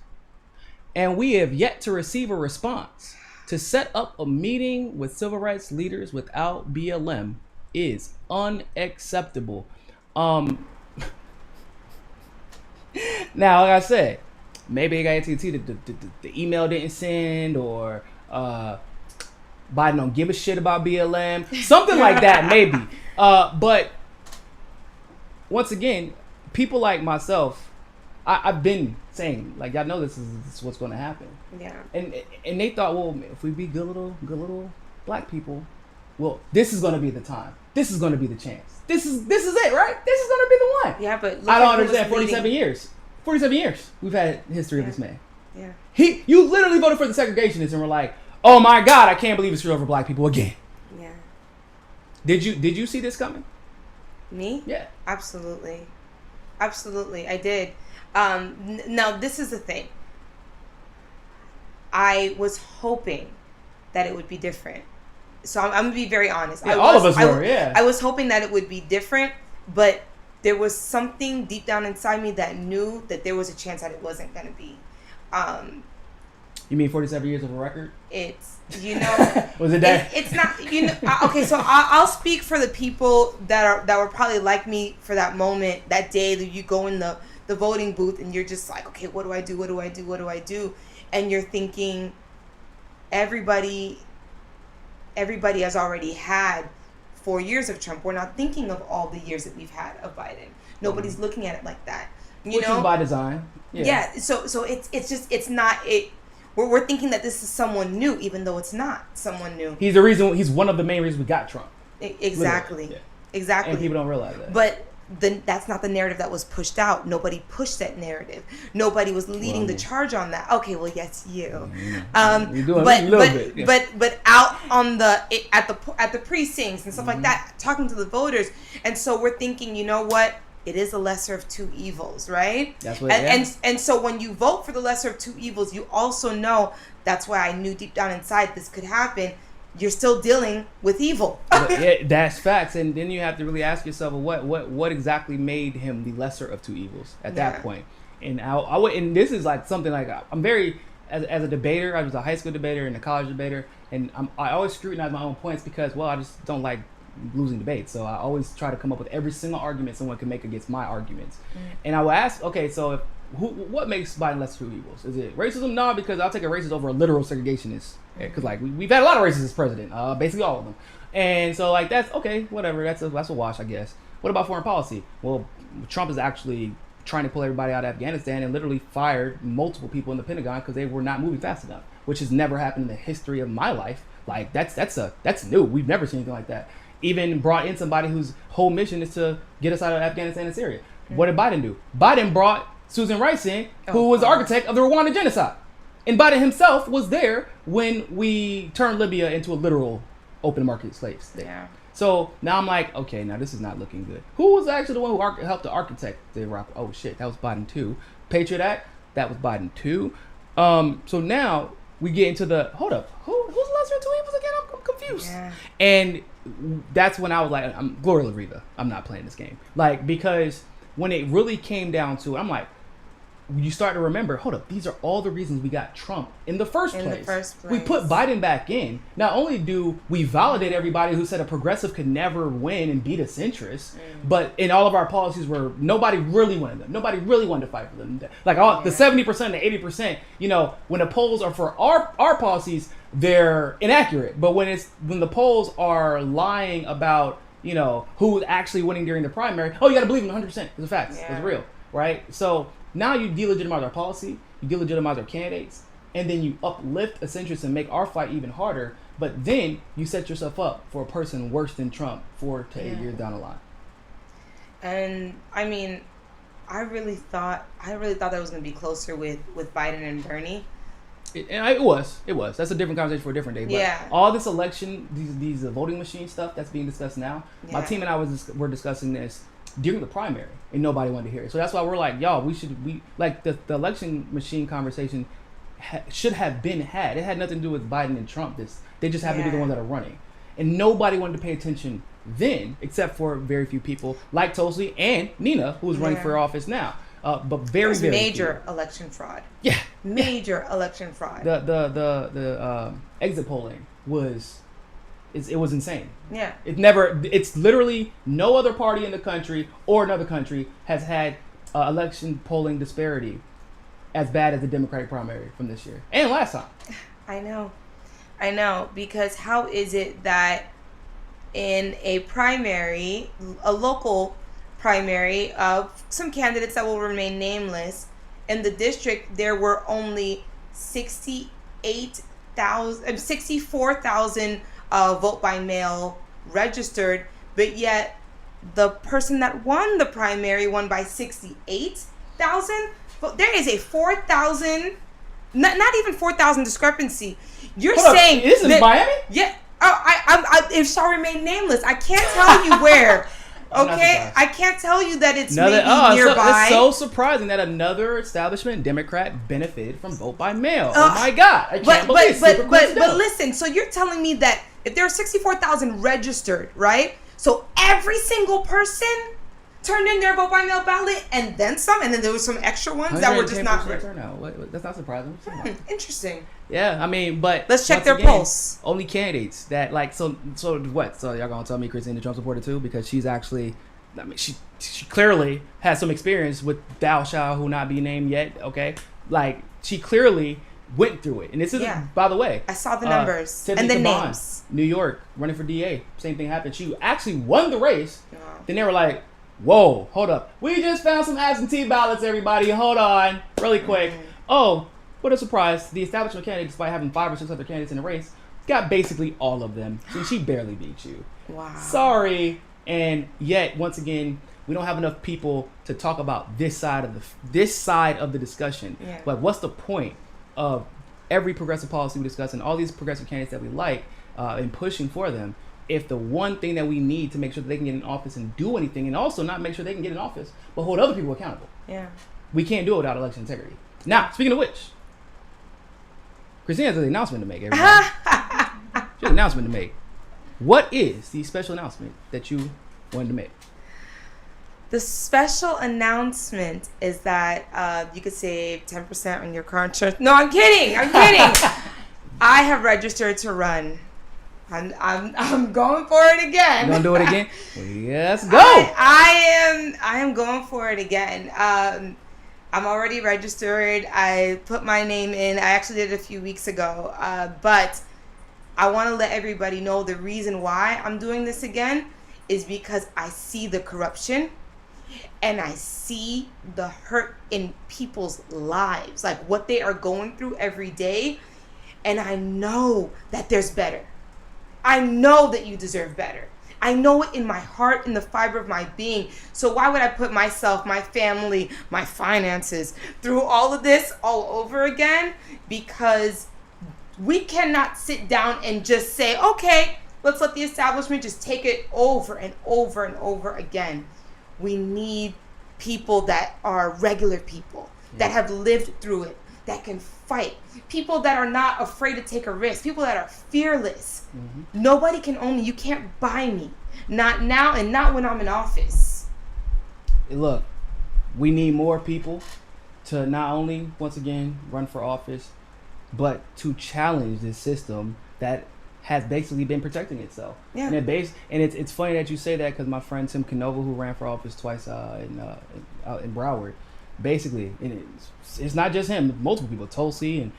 and we have yet to receive a response. To set up a meeting with civil rights leaders without BLM is unacceptable. Now, like I said, maybe they got AT&T, the email didn't send, or Biden don't give a shit about BLM, something like that, maybe. But once again, people like myself, I've been saying, like, y'all know this is what's going to happen.
Yeah.
And they thought, well, if we be good little black people, well, this is going to be the time. This is going to be the chance. This is it, right? This is going to be the one.
Yeah, but
I don't understand. 47 years. 47 years we've had history of this man.
Yeah.
You literally voted for the segregationists and were like, oh my God, I can't believe it's screwed over black people again.
Yeah.
Did you see this coming?
Me?
Yeah.
Absolutely. I did. Now this is the thing. I was hoping that it would be different. So I'm gonna be very honest.
Yeah, all of us were. Yeah.
I was hoping that it would be different, but there was something deep down inside me that knew that there was a chance that it wasn't gonna be.
You mean 47 years of a record?
It's, you know,
was it that?
It's not, you know. Okay, so I'll speak for the people that were probably like me for that moment, that day that you go in the voting booth and you're just like, okay, what do I do? What do I do? What do I do? And you're thinking, everybody has already had 4 years of Trump. We're not thinking of all the years that we've had of Biden. Nobody's looking at it like that. Which
is by design.
Yeah. So it's not it. We're thinking that this is someone new, even though it's not someone new.
He's the reason. He's one of the main reasons we got Trump.
Exactly.
Yeah.
Exactly.
And people don't realize that.
But that's not the narrative that was pushed out. Nobody pushed that narrative. Nobody was leading the charge on that. Okay, well, yes, you.
You're doing a little bit. Yeah.
But out on at the precincts and stuff like that, talking to the voters, and so we're thinking, you know what? It is the lesser of two evils, right?
That's what.
And so when you vote for the lesser of two evils, you also know, that's why I knew deep down inside this could happen. You're still dealing with evil.
That's facts, and then you have to really ask yourself, what exactly made him the lesser of two evils at that point? And I would, and this is like something like, I'm very, as a debater, I was a high school debater and a college debater, and I always scrutinize my own points because, well, I just don't like losing debates, so I always try to come up with every single argument someone can make against my arguments. And I will ask, okay, so what makes Biden lesser of two evils? Is it racism? No, because I'll take a racist over a literal segregationist. Because like we've had a lot of racists as president, basically all of them, and so like that's okay, whatever. That's a wash, I guess. What about foreign policy? Well, Trump is actually trying to pull everybody out of Afghanistan and literally fired multiple people in the Pentagon because they were not moving fast enough, which has never happened in the history of my life. Like that's new. We've never seen anything like that. Even brought in somebody whose whole mission is to get us out of Afghanistan and Syria. What did Biden do? Biden brought Susan Rice in, who was the architect of the Rwanda genocide. And Biden himself was there when we turned Libya into a literal open market slave state. Yeah. So now I'm like, okay, now this is not looking good. Who was actually the one who helped to architect the Iraq? Oh shit, that was Biden too. Patriot Act, that was Biden too. So now we get into the, hold up, who's the lesser of two evils again? I'm confused. Yeah. And that's when I was like, I'm Gloria Larita. I'm not playing this game. Like, because when it really came down to it, I'm like, you start to remember, hold up, these are all the reasons we got Trump in the first place. We put Biden back in. Not only do we validate everybody who said a progressive could never win and beat a centrist, but in all of our policies were, nobody really wanted them. Nobody really wanted to fight for them. Like the 70%, the 80%, you know, when the polls are for our policies, they're inaccurate. But when the polls are lying about, you know, who's actually winning during the primary, oh, you got to believe them 100%. It's a fact. It's real, right? So now you delegitimize our policy, you delegitimize our candidates, and then you uplift a centrist and make our fight even harder. But then you set yourself up for a person worse than Trump 4 to 8 years down the line.
And I mean, I really thought that was going to be closer with Biden and Bernie.
It was. That's a different conversation for a different day. But all this election, these voting machine stuff that's being discussed now, my team and I were discussing this during the primary, and nobody wanted to hear it. So that's why we're like, y'all, we like the election machine conversation should have been had. It had nothing to do with Biden and Trump. They just happen to be the ones that are running, and nobody wanted to pay attention then, except for very few people like Tulsi and Nina, who's running for office now. But very
major election fraud.
Yeah,
major election fraud.
The exit polling was insane.
Yeah.
It's literally no other party in the country or another country has had election polling disparity as bad as the Democratic primary from this year and last time.
I know, because how is it that in a primary, a local primary of some candidates that will remain nameless, in the district there were only 64,000 vote by mail registered, but yet the person that won the primary won by 68,000. But there is a 4,000, not even 4,000 discrepancy. You're
Hold
saying
up, this is Miami?
Yeah. I if shall remain nameless, I can't tell you where. Okay, I can't tell you that it's maybe nearby.
It's so surprising that another establishment Democrat benefited from vote by mail. Oh my God! I can't believe it.
But listen, so you're telling me that if there are 64,000 registered, right? So every single person turned in their vote by mail ballot, and then some, and then there was some extra ones that were just not.
Turnout. That's not surprising.
Interesting.
Yeah, I mean, but
let's check their pulse.
Only candidates that like so what? So y'all gonna tell me Christine the Trump supporter too? Because she's actually, I mean, she clearly has some experience with thou shalt who not be named yet. Okay, like she clearly went through it, and this is by the way,
I saw the numbers and the names.
New York running for DA, same thing happened. She actually won the race. Then they were like, whoa, hold up, we just found some absentee ballots, everybody. Hold on, really quick. Oh. What a surprise. The establishment candidate, despite having 5 or 6 other candidates in the race, got basically all of them. So she barely beat you.
Wow.
Sorry. And yet, once again, we don't have enough people to talk about this side of the discussion.
Yeah.
But what's the point of every progressive policy we discuss and all these progressive candidates that we like and pushing for them if the one thing that we need to make sure that they can get in office and do anything, and also not make sure they can get in office, but hold other people accountable.
Yeah.
We can't do it without election integrity. Now, speaking of which, Christine has an announcement to make, everybody. She has an announcement to make. What is the special announcement that you wanted to make?
The special announcement is that you could save 10% on your car insurance. No, I'm kidding. I have registered to run. I'm going for it again.
You gonna do it again? Yes, go.
I am going for it again. I'm already registered. I put my name in. I actually did it a few weeks ago. But I want to let everybody know the reason why I'm doing this again is because I see the corruption and I see the hurt in people's lives, like what they are going through every day. And I know that there's better. I know that you deserve better. I know it in my heart, in the fiber of my being. So why would I put myself, my family, my finances through all of this all over again? Because we cannot sit down and just say, okay, let's let the establishment just take it over and over and over again. We need people that are regular people, that have lived through it, that can fight, people that are not afraid to take a risk, people that are fearless. Mm-hmm. Nobody can own me. You can't buy me. Not now and not when I'm in office.
Look, we need more people to not only, once again, run for office, but to challenge this system that has basically been protecting itself.
Yeah.
And it's funny that you say that because my friend Tim Canova, who ran for office twice out in Broward, basically, and it's not just him, multiple people, Tulsi and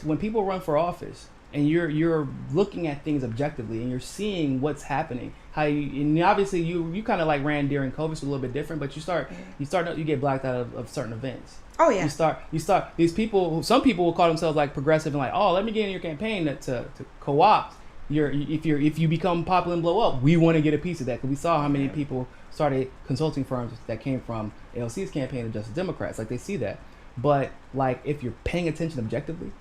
when people run for office and you're looking at things objectively and you're seeing what's happening, and obviously you kind of like ran during COVID, so a little bit different, but you get blacked out of certain events.
Oh yeah.
You start these people. Some people will call themselves like progressive and like, oh, let me get in your campaign to co-opt if you become popular and blow up, we want to get a piece of that, because we saw how many people started consulting firms that came from AOC's campaign of Justice Democrats. Like, they see that. But like, if you're paying attention objectively,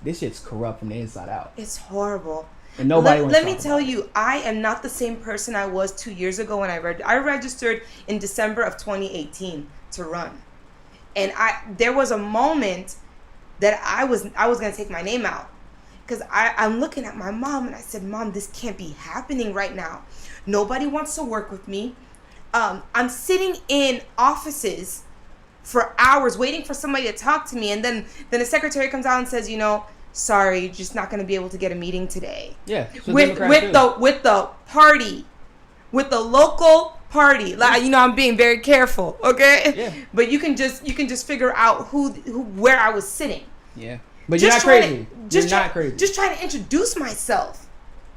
this shit's corrupt from the inside out.
It's horrible.
And nobody
let me tell you, I am not the same person I was 2 years ago when I registered in December of 2018 to run. And there was a moment that I was going to take my name out, because I'm looking at my mom and I said, Mom, this can't be happening right now. Nobody wants to work with me. I'm sitting in offices for hours waiting for somebody to talk to me, and then the secretary comes out and says, sorry, you're just not going to be able to get a meeting today.
Yeah.
With the party, with the local party. Like, you know, I'm being very careful, okay?
Yeah.
But you can just figure out who where I was sitting.
Yeah. But you're not crazy. You're not crazy.
Just trying to introduce myself.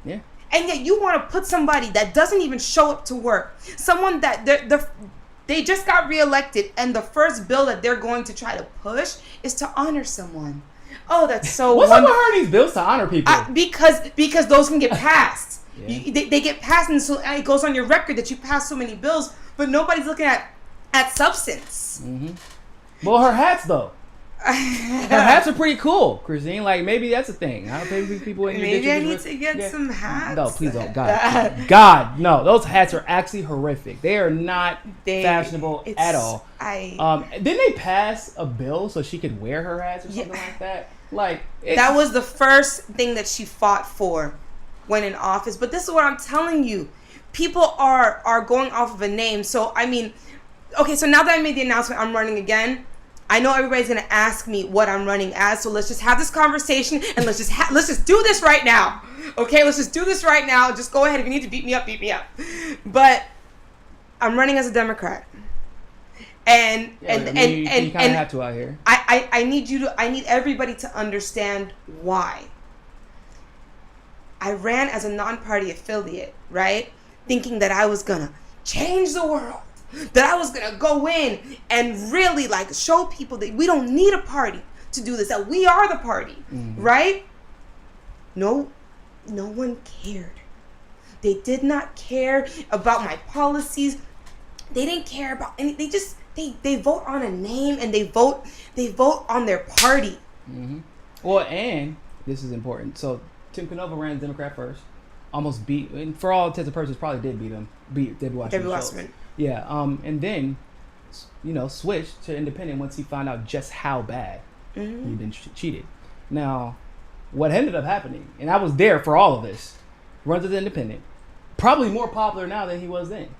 Yeah.
And yet you want to put somebody that doesn't even show up to work, someone that they just got reelected, and the first bill that they're going to try to push is to honor someone. Oh, that's so
What's up with her and these bills to honor people?
Because those can get passed.
Yeah.
They get passed, and so it goes on your record that you passed so many bills, but nobody's looking at substance.
Mm-hmm. Well, her hats though. Her hats are pretty cool, Christine. Like, maybe that's a thing. I don't think people in your
Maybe I
district
need to get some hats.
No, please don't. God, no. Those hats are actually horrific. They are not fashionable at all. Didn't they pass a bill so she could wear her hats or something like that? Like,
that was the first thing that she fought for when in office. But this is what I'm telling you. People are going off of a name. So, I mean, okay, so now that I made the announcement I'm running again, I know everybody's going to ask me what I'm running as, so let's just have this conversation and let's just do this right now. Okay, let's just do this right now. Just go ahead. If you need to beat me up, beat me up. But I'm running as a Democrat. And
you kind of have to out here.
I need everybody to understand why. I ran as a non-party affiliate, right? Thinking that I was going to change the world. That I was going to go in and really like show people that we don't need a party to do this, that we are the party, right? No one cared. They did not care about my policies. They didn't care about any, they vote on a name, and they vote on their party.
Mm-hmm. Well, and this is important. So Tim Canova ran as Democrat first, almost beat, and for all intents and purposes probably did beat Debbie Wasserman. Yeah, and then, you know, switched to independent once he found out just how bad he'd been cheated. Now, what ended up happening, and I was there for all of this, runs as independent, probably more popular now than he was then.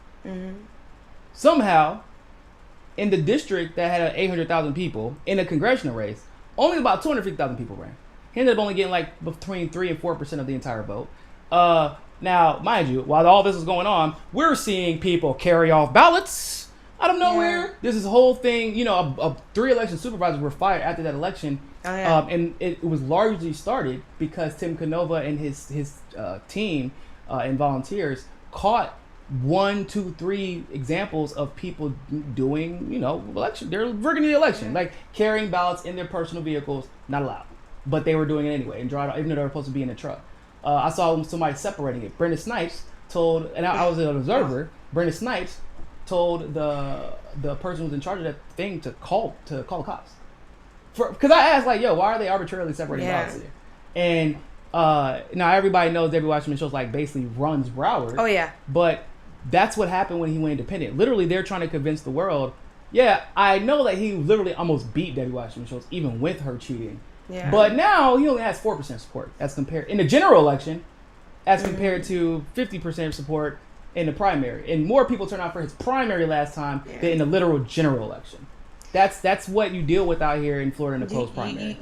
Somehow, in the district that had 800,000 people in a congressional race, only about 250,000 people ran. He ended up only getting like between 3 and 4% of the entire vote. Now, mind you, while all this is going on, we're seeing people carry off ballots out of nowhere. Yeah. There's this whole thing, you know, 3 election supervisors were fired after that election. Oh, yeah. And it was largely started because Tim Canova and his team and volunteers caught 1, 2, 3 examples of people doing, you know, election. They're rigging the election, like carrying ballots in their personal vehicles, not allowed. But they were doing it anyway, and even though they were supposed to be in a truck. I saw somebody separating it. Brenda Snipes told, and I was an observer. Brenda Snipes told the person who was in charge of that thing to call the cops, because I asked, like, yo, why are they arbitrarily separating ballots here? And now everybody knows Debbie Wasserman Schultz like basically runs Broward. Oh yeah. But that's what happened when he went independent. Literally, they're trying to convince the world. Yeah, I know that he literally almost beat Debbie Wasserman Schultz even with her cheating. Yeah. But now he only has 4% support as compared in the general election, as compared to 50% support in the primary, and more people turned out for his primary last time than in the literal general election. That's what you deal with out here in Florida in the post primary.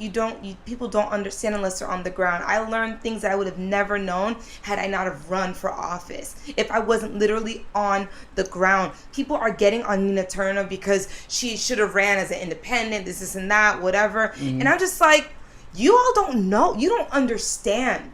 People don't understand unless they're on the ground. I learned things that I would have never known had I not have run for office. If I wasn't literally on the ground, people are getting on Nina Turner because she should have ran as an independent, this and that, whatever. And I'm just like, you all don't know. You don't understand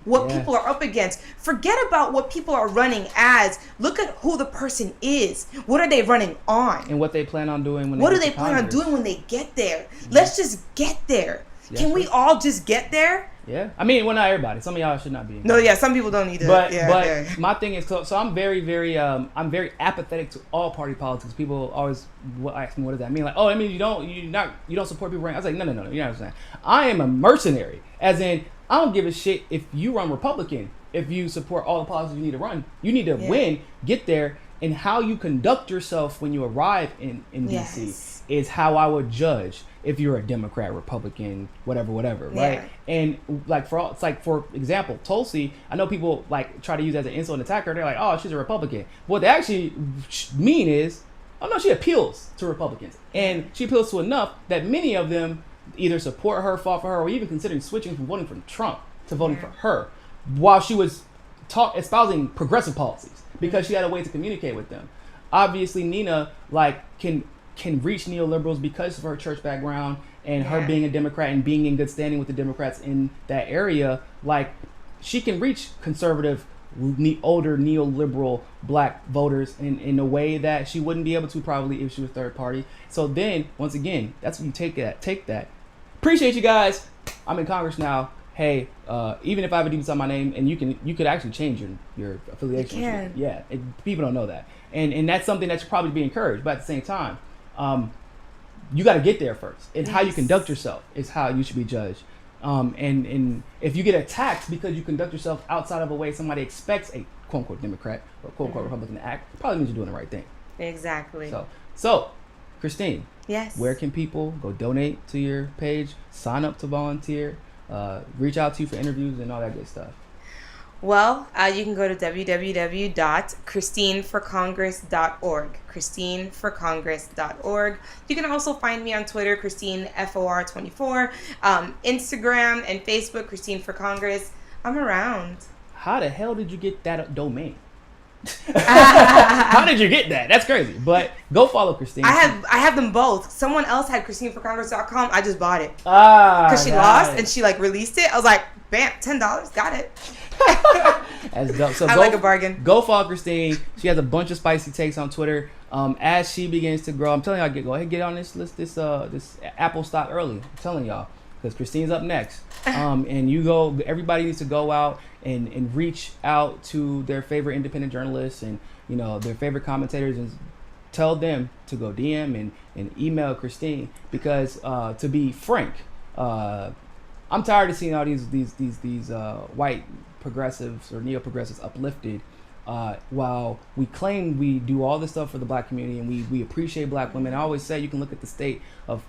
what people are up against. Forget about what people are running as. Look at who the person is. What are they running on? And what they plan on doing when what do they plan on doing when they get there? Let's just get there. Can we all just get there? Yeah. I mean, well, not everybody. Some of y'all should not be. No, yeah, some people don't need to. But my thing is, so I'm very apathetic to all party politics. People always ask me, what does that mean? Like, oh, I mean, you don't support people running. I was like, no, you know what I'm saying? I am a mercenary, as in, I don't give a shit if you run Republican. If you support all the policies you need to run, you need to win, get there, and how you conduct yourself when you arrive in DC is how I would judge if you're a Democrat, Republican, whatever, right? And like for example, Tulsi, I know people like try to use as an insult and attack her. They're like, oh, she's a Republican. What they actually mean is, oh no, she appeals to Republicans, and she appeals to enough that many of them either support her, fought for her, or even considering switching from voting for Trump to voting for her, while she was espousing progressive policies. because she had a way to communicate with them. Obviously, Nina like can reach neoliberals because of her church background and her being a Democrat and being in good standing with the Democrats in that area. Like, she can reach conservative, older neoliberal black voters in a way that she wouldn't be able to probably if she was third party. So then, once again, that's when you take that. Appreciate you guys. I'm in Congress now. Hey, even if I have a D beside my name, and you could actually change your affiliation.
You can.
Yeah, people don't know that, and that's something that should probably be encouraged. But at the same time, you got to get there first, and how you conduct yourself is how you should be judged. And if you get attacked because you conduct yourself outside of a way somebody expects a quote unquote Democrat or quote unquote Republican to act, probably means you're doing the right thing.
Exactly.
So, Christine.
Yes.
Where can people go donate to your page, sign up to volunteer, reach out to you for interviews and all that good stuff?
Well, you can go to www.christineforcongress.org. christineforcongress.org. You can also find me on Twitter, ChristineFOR24, Instagram and Facebook, Christine for Congress. I'm around.
How the hell did you get that domain? How did you get that? That's crazy. But go follow Christine.
I have them both. Someone else had ChristineForCongress.com. I just bought it.
Because
she lost and she like released it. I was like, bam, $10. Got it.
That's dope. So
I like a bargain.
Go follow Christine. She has a bunch of spicy takes on Twitter. As she begins to grow, I'm telling y'all, go ahead and get on this list, this Apple stock early. I'm telling y'all, because Christine's up next. And everybody needs to go out and reach out to their favorite independent journalists and their favorite commentators and tell them to go DM and email Christine, because to be frank, I'm tired of seeing all these white progressives or neo-progressives uplifted while we claim we do all this stuff for the black community and we appreciate black women. I always say you can look at the state of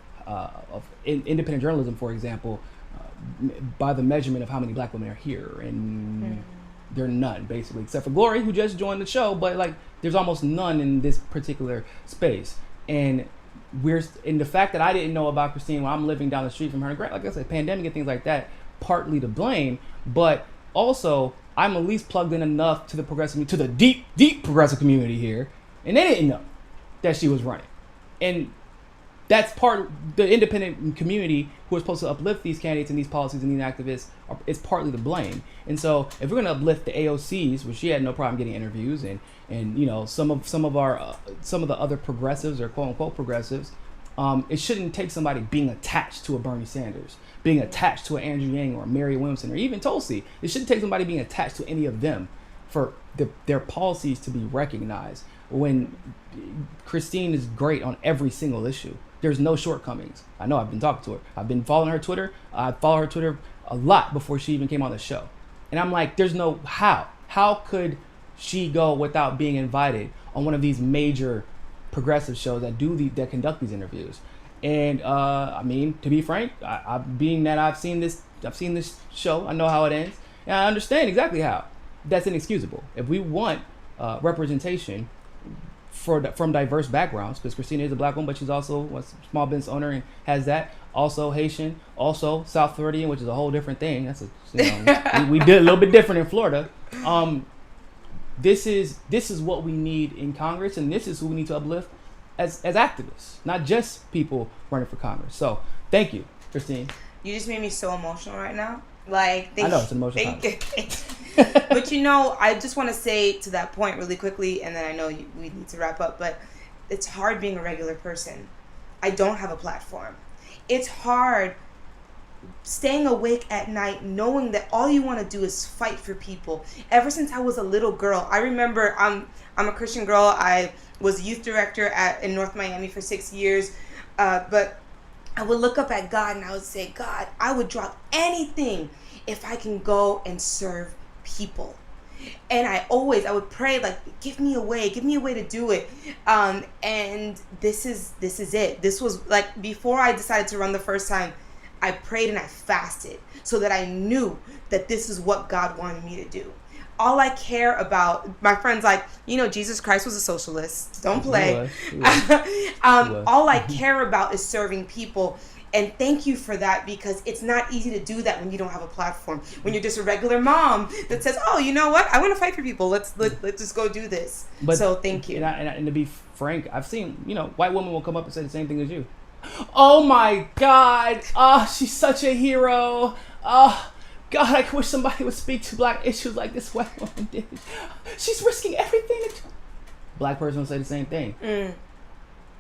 independent journalism, for example, by the measurement of how many black women are here, and there are none, basically, except for Glory, who just joined the show, but like there's almost none in this particular space. And the fact that I didn't know about Christine when I'm living down the street from her, like I said, pandemic and things like that, partly to blame, but also I'm at least plugged in enough to the deep progressive community here, and they didn't know that she was running. And that's the independent community who are supposed to uplift these candidates and these policies and these activists is partly to blame. And so if we're going to uplift the AOCs, which she had no problem getting interviews, and some of the other progressives or quote unquote progressives, it shouldn't take somebody being attached to a Bernie Sanders, being attached to an Andrew Yang or a Mary Williamson or even Tulsi. It shouldn't take somebody being attached to any of them for their policies to be recognized, when Christine is great on every single issue. There's no shortcomings. I know, I've been talking to her. I've been following her Twitter. I follow her Twitter a lot before she even came on the show. And I'm like, there's no how. How could she go without being invited on one of these major progressive shows that conduct these interviews? And I mean, to be frank, I've seen this show. I know how it ends, and I understand exactly how. That's inexcusable. If we want representation from diverse backgrounds, because Christina is a black woman, but she's also a small business owner and has that. Also Haitian, also South Floridian, which is a whole different thing. That's we did a little bit different in Florida. This is what we need in Congress, and this is who we need to uplift as activists, not just people running for Congress. So thank you, Christine.
You just made me so emotional right now. Like,
I know it's an emotional time.
But I just want to say to that point really quickly, and then I know we need to wrap up, but it's hard being a regular person. I don't have a platform. It's hard staying awake at night knowing that all you want to do is fight for people. Ever since I was a little girl, I remember I'm a Christian girl. I was youth director in North Miami for 6 years, but I would look up at God and I would say, God, I would drop anything if I can go and serve people. And I would pray, like, give me a way to do it. And this is it. This was like before I decided to run the first time, I prayed and I fasted so that I knew that this is what God wanted me to do. All I care about, my friends like, Jesus Christ was a socialist. Don't play.
He was.
All I care about is serving people. And thank you for that, because it's not easy to do that when you don't have a platform. When you're just a regular mom that says, "Oh, you know what? I want to fight for people. Let's just go do this."
But,
so thank you.
And to be frank, I've seen, white women will come up and say the same thing as you. Oh my God! She's such a hero. God, I wish somebody would speak to black issues like this white woman did. She's risking everything. Black person will say the same thing.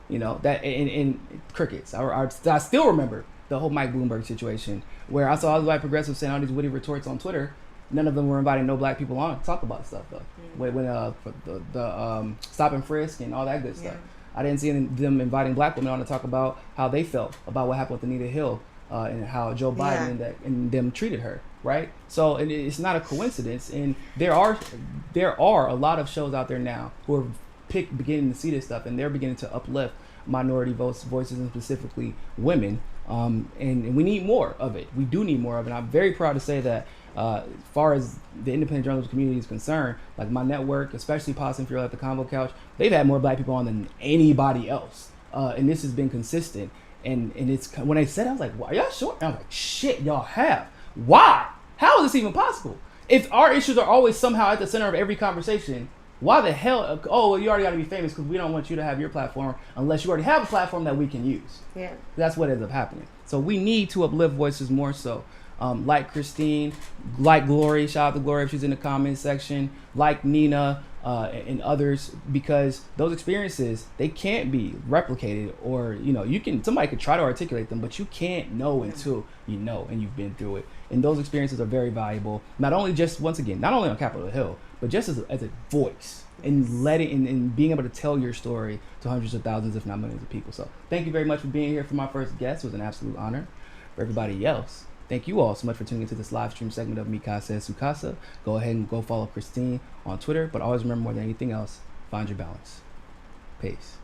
That in crickets. I still remember the whole Mike Bloomberg situation where I saw all the white progressives saying all these witty retorts on Twitter. None of them were inviting no black people on to talk about stuff though. When the stop and frisk and all that good stuff. I didn't see them inviting black women on to talk about how they felt about what happened with Anita Hill and how Joe Biden and them treated her. Right. So it's not a coincidence, and there are a lot of shows out there now who are beginning to see this stuff, and they're beginning to uplift minority voices and specifically women, and we need more of it. We do need more of it. I'm very proud to say that as far as the independent journalism community is concerned, like my network, especially Pause and Fury at the Convo Couch, they've had more black people on than anybody else, and this has been consistent. And it's when they said, I was like, "Wow, y'all sure?" And I was like, "Shit, y'all have. Why? How is this even possible? If our issues are always somehow at the center of every conversation, why the hell? Oh, well, you already got to be famous because we don't want you to have your platform unless you already have a platform that we can use." Yeah, that's what ends up happening. So we need to uplift voices more so. Like Christine, like Glory, shout out to Glory if she's in the comments section, like Nina and others, because those experiences, they can't be replicated, or somebody could try to articulate them, but you can't know until you know and you've been through it. And those experiences are very valuable, not only on Capitol Hill, but just as a voice, and and being able to tell your story to hundreds of thousands, if not millions of people. So thank you very much for being here for my first guest. It was an absolute honor. For everybody else, thank you all so much for tuning into this live stream segment of Mi Casa es Su Casa. Go ahead and go follow Christine on Twitter, but always remember, more than anything else, find your balance. Peace.